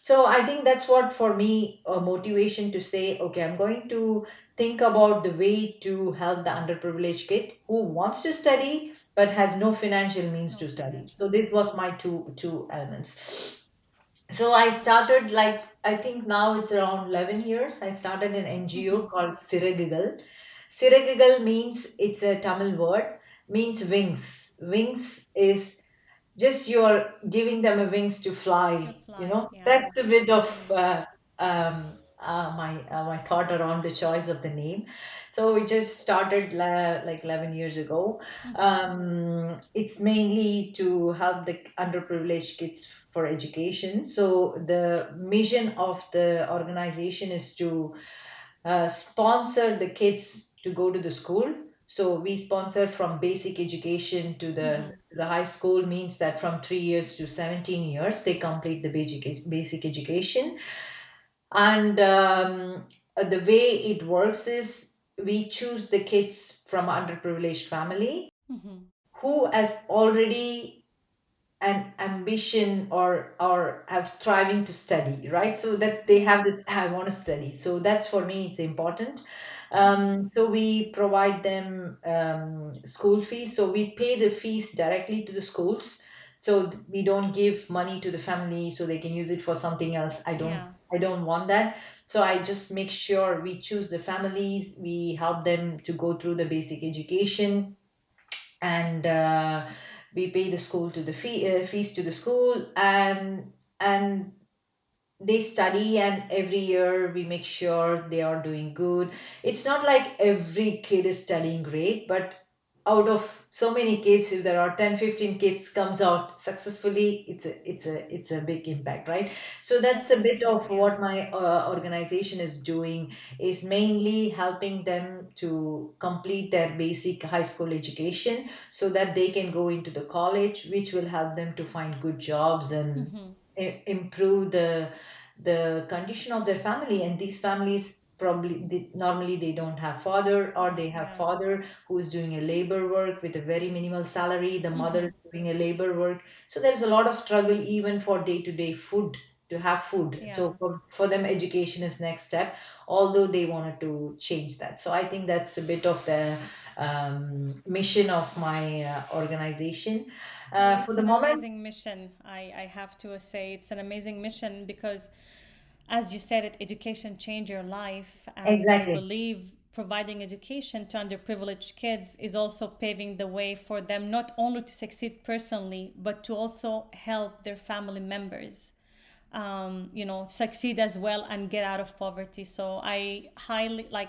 Speaker 2: So I think that's what for me a motivation to say, okay, I'm going to think about the way to help the underprivileged kid who wants to study but has no financial means
Speaker 1: No
Speaker 2: to study.
Speaker 1: financial
Speaker 2: So this
Speaker 1: means.
Speaker 2: was my two elements. So I started, like, I think now it's around 11 years. I started an NGO
Speaker 1: Mm-hmm.
Speaker 2: called Siragigal. Siragigal means, it's a Tamil word, means wings. Wings is just you're giving them a wings to fly.
Speaker 1: To fly. Yeah.
Speaker 2: That's a bit of
Speaker 1: Mm-hmm.
Speaker 2: my thought around the choice of the name. So we just started like 11 years ago.
Speaker 1: Mm-hmm.
Speaker 2: It's mainly to help the underprivileged kids for education. So the mission of the organization is to sponsor the kids to go to the school. So we sponsor from basic education to
Speaker 1: Mm-hmm.
Speaker 2: the high school, means that from 3 years to 17 years they complete the basic education. And the way it works is we choose the kids from underprivileged family
Speaker 1: Mm-hmm.
Speaker 2: who has already an ambition or have striving to study, right? So that's they
Speaker 1: Yeah.
Speaker 2: have this, I want to study. So that's for me it's important.
Speaker 1: Mm-hmm.
Speaker 2: So we provide them school fees, so we pay the fees directly to the schools. So we don't give money to the family so they can use it for something else.
Speaker 1: Yeah.
Speaker 2: I don't want that. So I just make sure we choose the families, we help them to go through the basic education, and we pay the school to the fees to the school, and they study, and every year we make sure they are doing good. It's not like every kid is studying great, but out of so many kids, if there are 10, 15 kids comes out successfully, it's a big impact, right? So that's a bit
Speaker 1: Definitely.
Speaker 2: of
Speaker 1: Yeah.
Speaker 2: what my organization is doing, is mainly helping them to complete their basic high school education so that they can go into the college, which will help them to find good jobs and
Speaker 1: Mm-hmm.
Speaker 2: improve the condition of their family. And these families probably normally they don't have father, or they have
Speaker 1: Yeah.
Speaker 2: father who is doing a labor work with a very minimal salary, the mother
Speaker 1: Mm-hmm.
Speaker 2: is doing a labor work. So there's a lot of struggle even for day to day food, to have food.
Speaker 1: Yeah.
Speaker 2: So for them education is next step, although they wanted to change that. So I think that's a bit of the mission of my organization.
Speaker 1: Well,
Speaker 2: For
Speaker 1: it's
Speaker 2: the
Speaker 1: an
Speaker 2: moment.
Speaker 1: amazing mission. I have to say it's an amazing mission because, as you said, it education changed your life, and I
Speaker 2: Exactly.
Speaker 1: believe providing education to underprivileged kids is also paving the way for them not only to succeed personally, but to also help their family members, succeed as well and get out of poverty. So I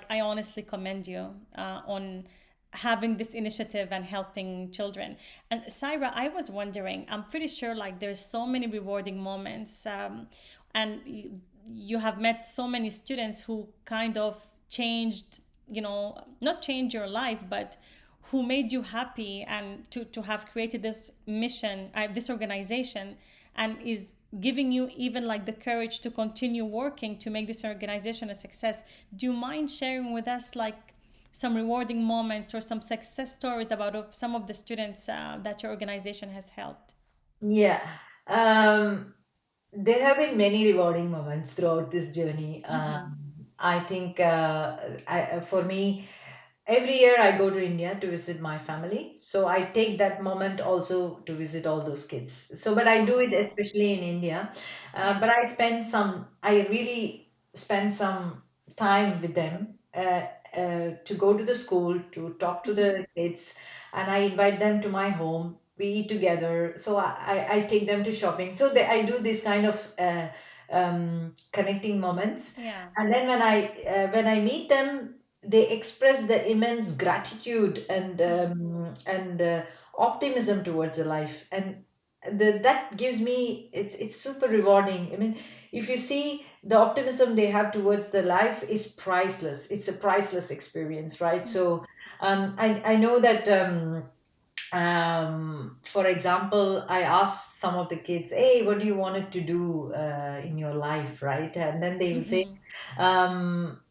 Speaker 1: honestly commend you on having this initiative and helping children. And Syra, I was wondering, I'm pretty sure like there's so many rewarding moments, and you have met so many students who kind of changed, not change your life, but who made you happy, and to have created this mission, this organization, and is giving you even like the courage to continue working to make this organization a success. Do you mind sharing with us like some rewarding moments or some success stories about some of the students that your organization has helped?
Speaker 2: Yeah. Um, there have been many rewarding moments throughout this journey.
Speaker 1: Mm-hmm.
Speaker 2: I think for me, every year I go to India to visit my family. So I take that moment also to visit all those kids. So, but I do
Speaker 1: Oh,
Speaker 2: it
Speaker 1: wow.
Speaker 2: especially in India.
Speaker 1: Yeah.
Speaker 2: But I really spend some time with them to go to the school, to talk to
Speaker 1: Mm-hmm.
Speaker 2: the kids, and I invite them to my home. We eat together. So I take them to shopping. So I do this kind of connecting moments.
Speaker 1: Yeah.
Speaker 2: And then when I meet them, they express the immense gratitude and optimism towards the life, and that gives me, it's super rewarding. I mean, if you see the optimism they have towards the life is priceless. It's a priceless experience, right? So I know that for example, I asked some of the kids, hey, what do you wanted to do in your life, right? And then
Speaker 1: Mm-hmm.
Speaker 2: um,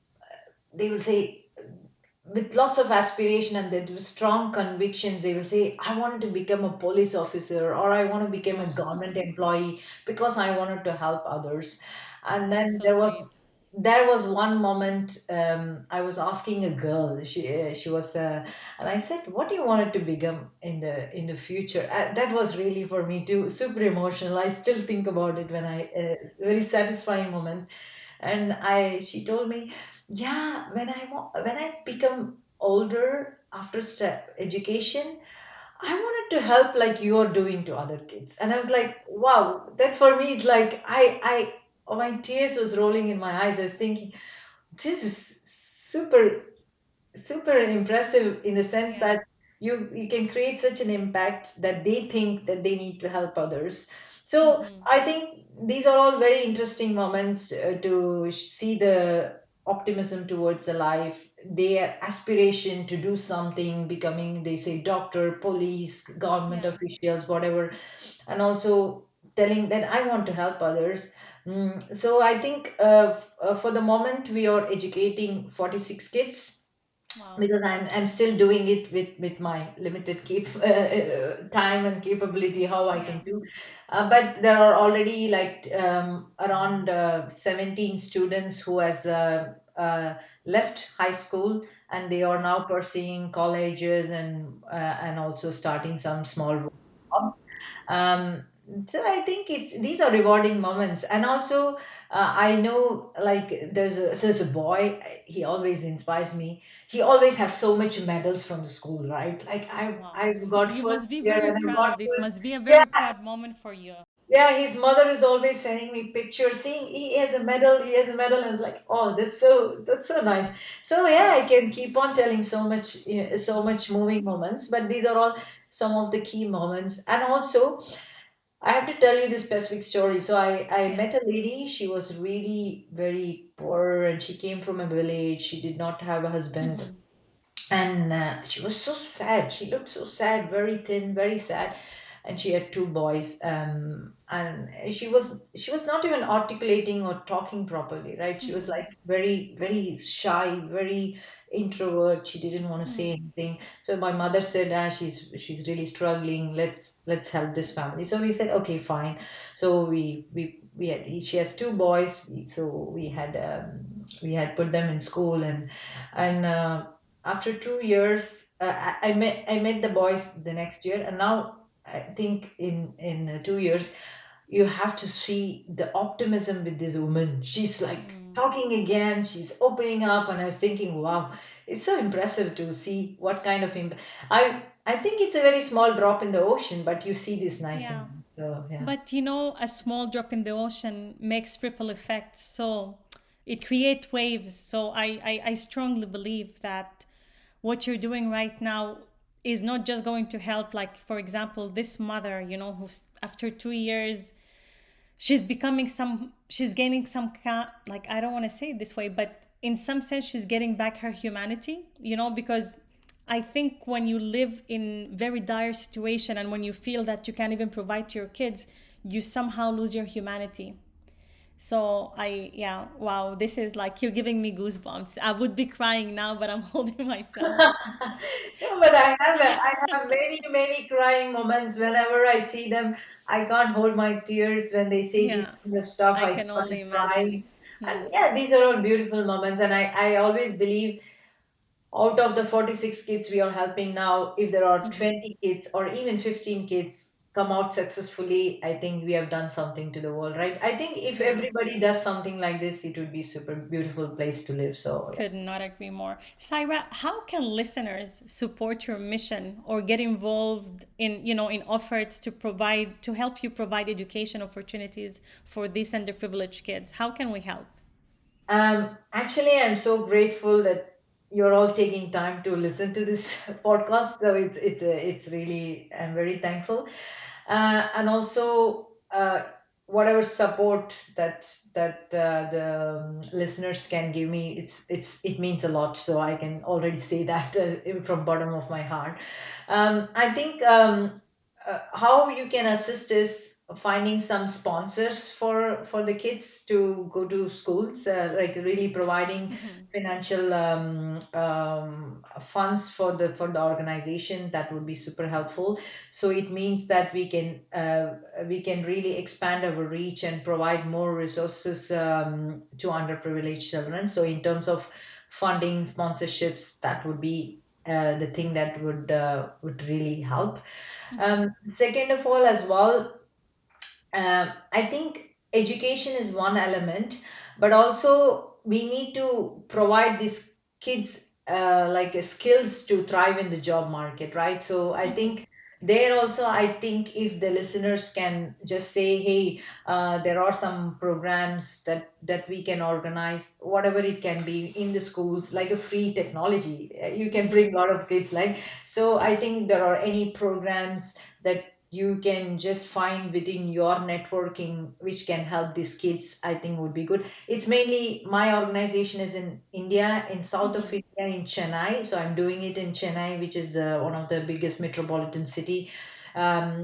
Speaker 2: they will say with lots of aspiration and with strong convictions, they will say, I wanted to become a police officer, or I want to become a
Speaker 1: Oh,
Speaker 2: government employee because I wanted to help others. And
Speaker 1: that is
Speaker 2: then
Speaker 1: so sweet.
Speaker 2: there was one moment, I was asking a girl, she was and I said, what do you wanted to become in the future? That was really for me too super emotional. I still think about it when I very satisfying moment. And I she told me, yeah, when I become older after step education, I wanted to help like you are doing to other kids. And I was like, wow, that for me is like I my tears was rolling in my eyes. I was thinking, this is super impressive in the sense
Speaker 1: Yeah.
Speaker 2: that you can create such an impact that they think that they need to help others. So
Speaker 1: Mm-hmm.
Speaker 2: I think these are all very interesting moments to see the optimism towards the life, their aspiration to do something, becoming, they say, doctor, police, government
Speaker 1: Yeah.
Speaker 2: officials, whatever, and also telling that I want to help others. So I think for the moment we are educating 46 kids,
Speaker 1: Wow.
Speaker 2: because I'm still doing it with my limited time and capability how I
Speaker 1: Yeah.
Speaker 2: can do. But there are already like around 17 students who has left high school, and they are
Speaker 1: Wow.
Speaker 2: now pursuing colleges and also starting some small jobs. um, so I think it's these are rewarding moments, and also I know like there's a boy. He always inspires me. He always has so much medals from the school, right? Like
Speaker 1: Wow.
Speaker 2: I've got
Speaker 1: You
Speaker 2: first
Speaker 1: must be
Speaker 2: year
Speaker 1: very
Speaker 2: and I got
Speaker 1: proud. It
Speaker 2: first.
Speaker 1: must be a
Speaker 2: Yeah,
Speaker 1: very proud moment for you.
Speaker 2: yeah. His mother is always sending me pictures, saying he has a medal. He has a medal. I was like, oh, that's so nice. So yeah, I
Speaker 1: Yeah.
Speaker 2: can keep on telling so much moving moments, but these are all some of the key moments, and also I have to tell you this specific story. So I met
Speaker 1: Yes.
Speaker 2: a lady. She was really very poor and she came from a village. She did not have a husband.
Speaker 1: Mm-hmm.
Speaker 2: And she was so sad. She looked so sad, very thin, very sad. And she had two boys. And she was not even articulating or talking properly, right? She was
Speaker 1: Mm-hmm.
Speaker 2: like very, very shy, very introvert. She didn't want to say
Speaker 1: Mm-hmm.
Speaker 2: anything. So my mother said, she's really struggling. Let's help this family. So we said, okay, fine. So we had she has two boys. So we had put them in school, and after 2 years, I met the boys the next year, and now I think in 2 years you have to see the optimism with this woman. She's like
Speaker 1: Mm.
Speaker 2: talking again. She's opening up, and I was thinking, wow, it's so impressive to see what kind of I think it's a very small drop in the ocean, but you see this nice
Speaker 1: Yeah.
Speaker 2: impact. So yeah.
Speaker 1: But a small drop in the ocean makes ripple effects. So it creates waves. So I strongly believe that what you're doing right now is not just going to help, like, for example, this mother, who's after 2 years, she's gaining some, like, I don't want to say it this way, but in some sense, she's getting back her humanity, because I think when you live in very dire situation and when you feel that you can't even provide to your kids, you somehow lose your humanity. So yeah, wow, this is like you're giving me goosebumps. I would be crying now, but I'm holding myself.
Speaker 2: No, but
Speaker 1: So,
Speaker 2: I have many crying moments whenever I see them. I can't hold my tears when they say this
Speaker 1: yeah,
Speaker 2: kind of stuff.
Speaker 1: I
Speaker 2: I
Speaker 1: can
Speaker 2: started
Speaker 1: only imagine.
Speaker 2: crying, and yeah, these are all beautiful moments. And I always believe out of the 46 kids we are helping now, if there are 20 kids or even 15 kids come out successfully, I think we have done something to the world, right? I think if
Speaker 1: Yeah.
Speaker 2: everybody does something like this, it would be super beautiful place to live. So yeah.
Speaker 1: Could not agree more. Syra, how can listeners support your mission or get involved in efforts to help you provide education opportunities for these underprivileged kids? How can we help?
Speaker 2: Actually, I'm so grateful that you're all taking time to listen to this podcast. So it's really, I'm very thankful, and also whatever support that the listeners can give me, it means a lot. So I can already say that from bottom of my heart. I think how you can assist is finding some sponsors for the kids to go to schools, like really providing financial funds for the organization. That would be super helpful. So it means that we can really expand our reach and provide more resources to underprivileged children. So in terms of funding, sponsorships, that would be the thing that would really help. Second of all, as well, I think education is one element, but also we need to provide these kids like skills to thrive in the job market, right? So I think there also, I think if the listeners can just say, hey, there are some programs that we can organize, whatever it can be in the schools, like a free technology. You can
Speaker 1: Mm-hmm.
Speaker 2: bring a lot of kids, like, so I think there are any programs that you can just find within your networking which can help these kids, I think would be good. It's mainly, my organization is in India, in south of
Speaker 1: Mm-hmm.
Speaker 2: India, in Chennai. So I'm doing it in Chennai, which is one of the biggest metropolitan city.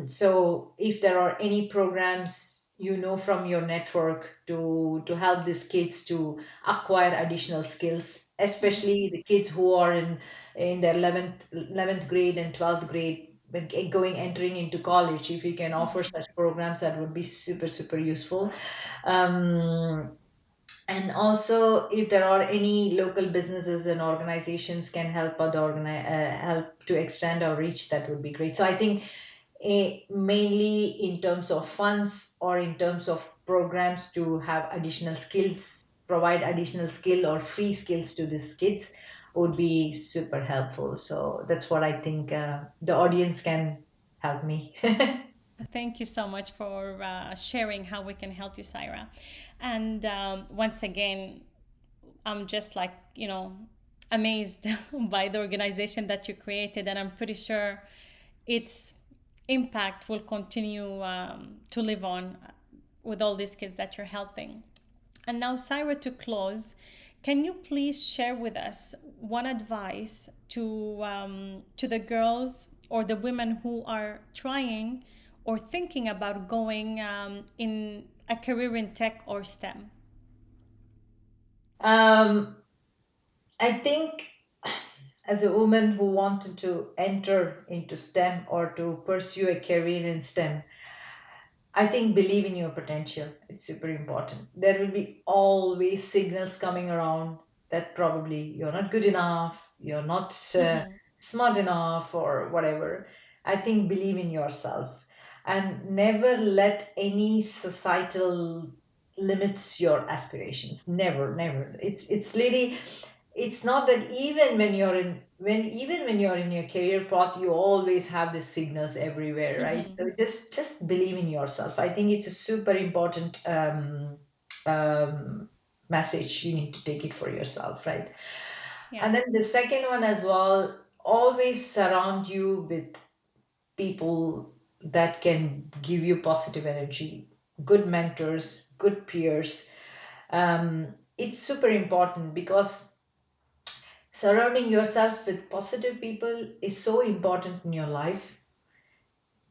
Speaker 2: So if there are any programs from your network to help these kids to acquire additional skills,
Speaker 1: Mm-hmm.
Speaker 2: especially the kids who are in their 11th grade and 12th grade, when entering into college, if you can offer
Speaker 1: Mm-hmm.
Speaker 2: such programs, that would be super super useful. um, and also, if there are any local businesses and organizations can help help to extend our reach, that would be great. So I think, mainly in terms of funds or in terms of programs to have additional skills, provide additional skill or free skills to these kids, would be super helpful. So that's what I think the audience can help me.
Speaker 1: Thank you so much for sharing how we can help you, Syrah. And once again, I'm just like, amazed by the organization that you created. And I'm pretty sure its impact will continue to live on with all these kids that you're helping. And now, Syrah, to close, can you please share with us one advice to the girls or the women who are trying or thinking about going in a career in tech or STEM?
Speaker 2: um, I think, as a woman who wanted to enter into STEM or to pursue a career in STEM, I think believe in your potential. It's super important. There will be always signals coming around that probably you're not good enough, you're not
Speaker 1: Mm-hmm.
Speaker 2: smart enough, or whatever. I think believe in yourself and never let any societal limits your aspirations. Never, never. It's really, it's not that even when you're in your career path, you always have the signals everywhere, right?
Speaker 1: Mm-hmm.
Speaker 2: So just believe in yourself. I think it's a super important um, message. You need to take it for yourself, right?
Speaker 1: Yeah.
Speaker 2: And then the second one as well, always surround you with people that can give you positive energy, good mentors, good peers. It's super important because surrounding yourself with positive people is so important in your life.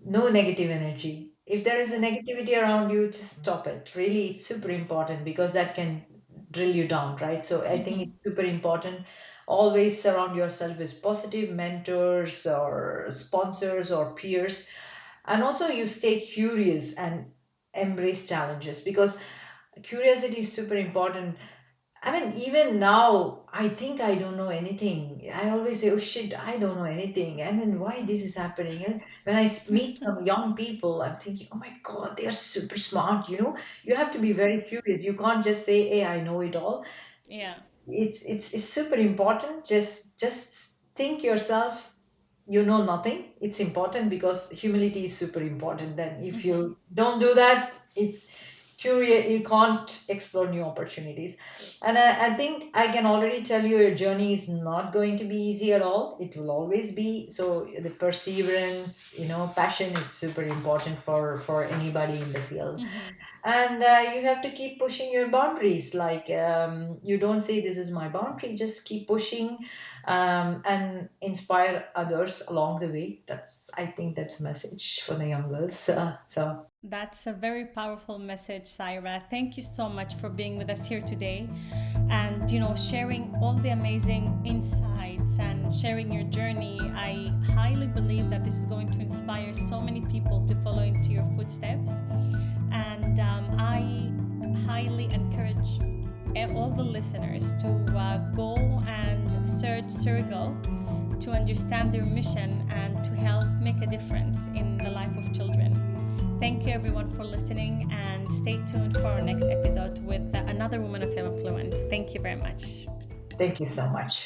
Speaker 2: No negative energy. If there is a
Speaker 1: Yeah.
Speaker 2: negativity around you, just stop it. Really, it's super important because that can drill you down, right? So I think
Speaker 1: Mm-hmm.
Speaker 2: it's super important. Always surround yourself with positive mentors or sponsors or peers. And also, you stay curious and embrace challenges, because curiosity is super important. I mean, even now, I think I don't know anything. I always say, oh shit, I don't know anything. I mean, why this is happening? And when I meet some young people, I'm thinking, oh my God, they are super smart. You have to be very curious. You can't just say, hey, I know it all.
Speaker 1: Yeah.
Speaker 2: It's super important. Just think yourself, you know nothing. It's important because humility is super important. Then if
Speaker 1: Mm-hmm.
Speaker 2: you don't do that, it's curious, you can't explore new opportunities. And I think I can already tell you, your journey is not going to be easy at all. It will always be. So the perseverance, passion is super important for anybody in the field.
Speaker 1: Mm-hmm.
Speaker 2: And you have to keep pushing your boundaries. Like, you don't say this is my boundary, just keep pushing, and inspire others along the way. I think that's a message for the young girls. So
Speaker 1: That's a very powerful message, Syrah. Thank you so much for being with us here today and sharing all the amazing insights and sharing your journey. I highly believe that this is going to inspire so many people to follow into your footsteps. And I highly encourage all the listeners to go and search Circle to understand their mission and to help make a difference in the life of children. Thank you everyone for listening, and stay tuned for our next episode with another woman of influence. Thank you very much.
Speaker 2: thank you so much.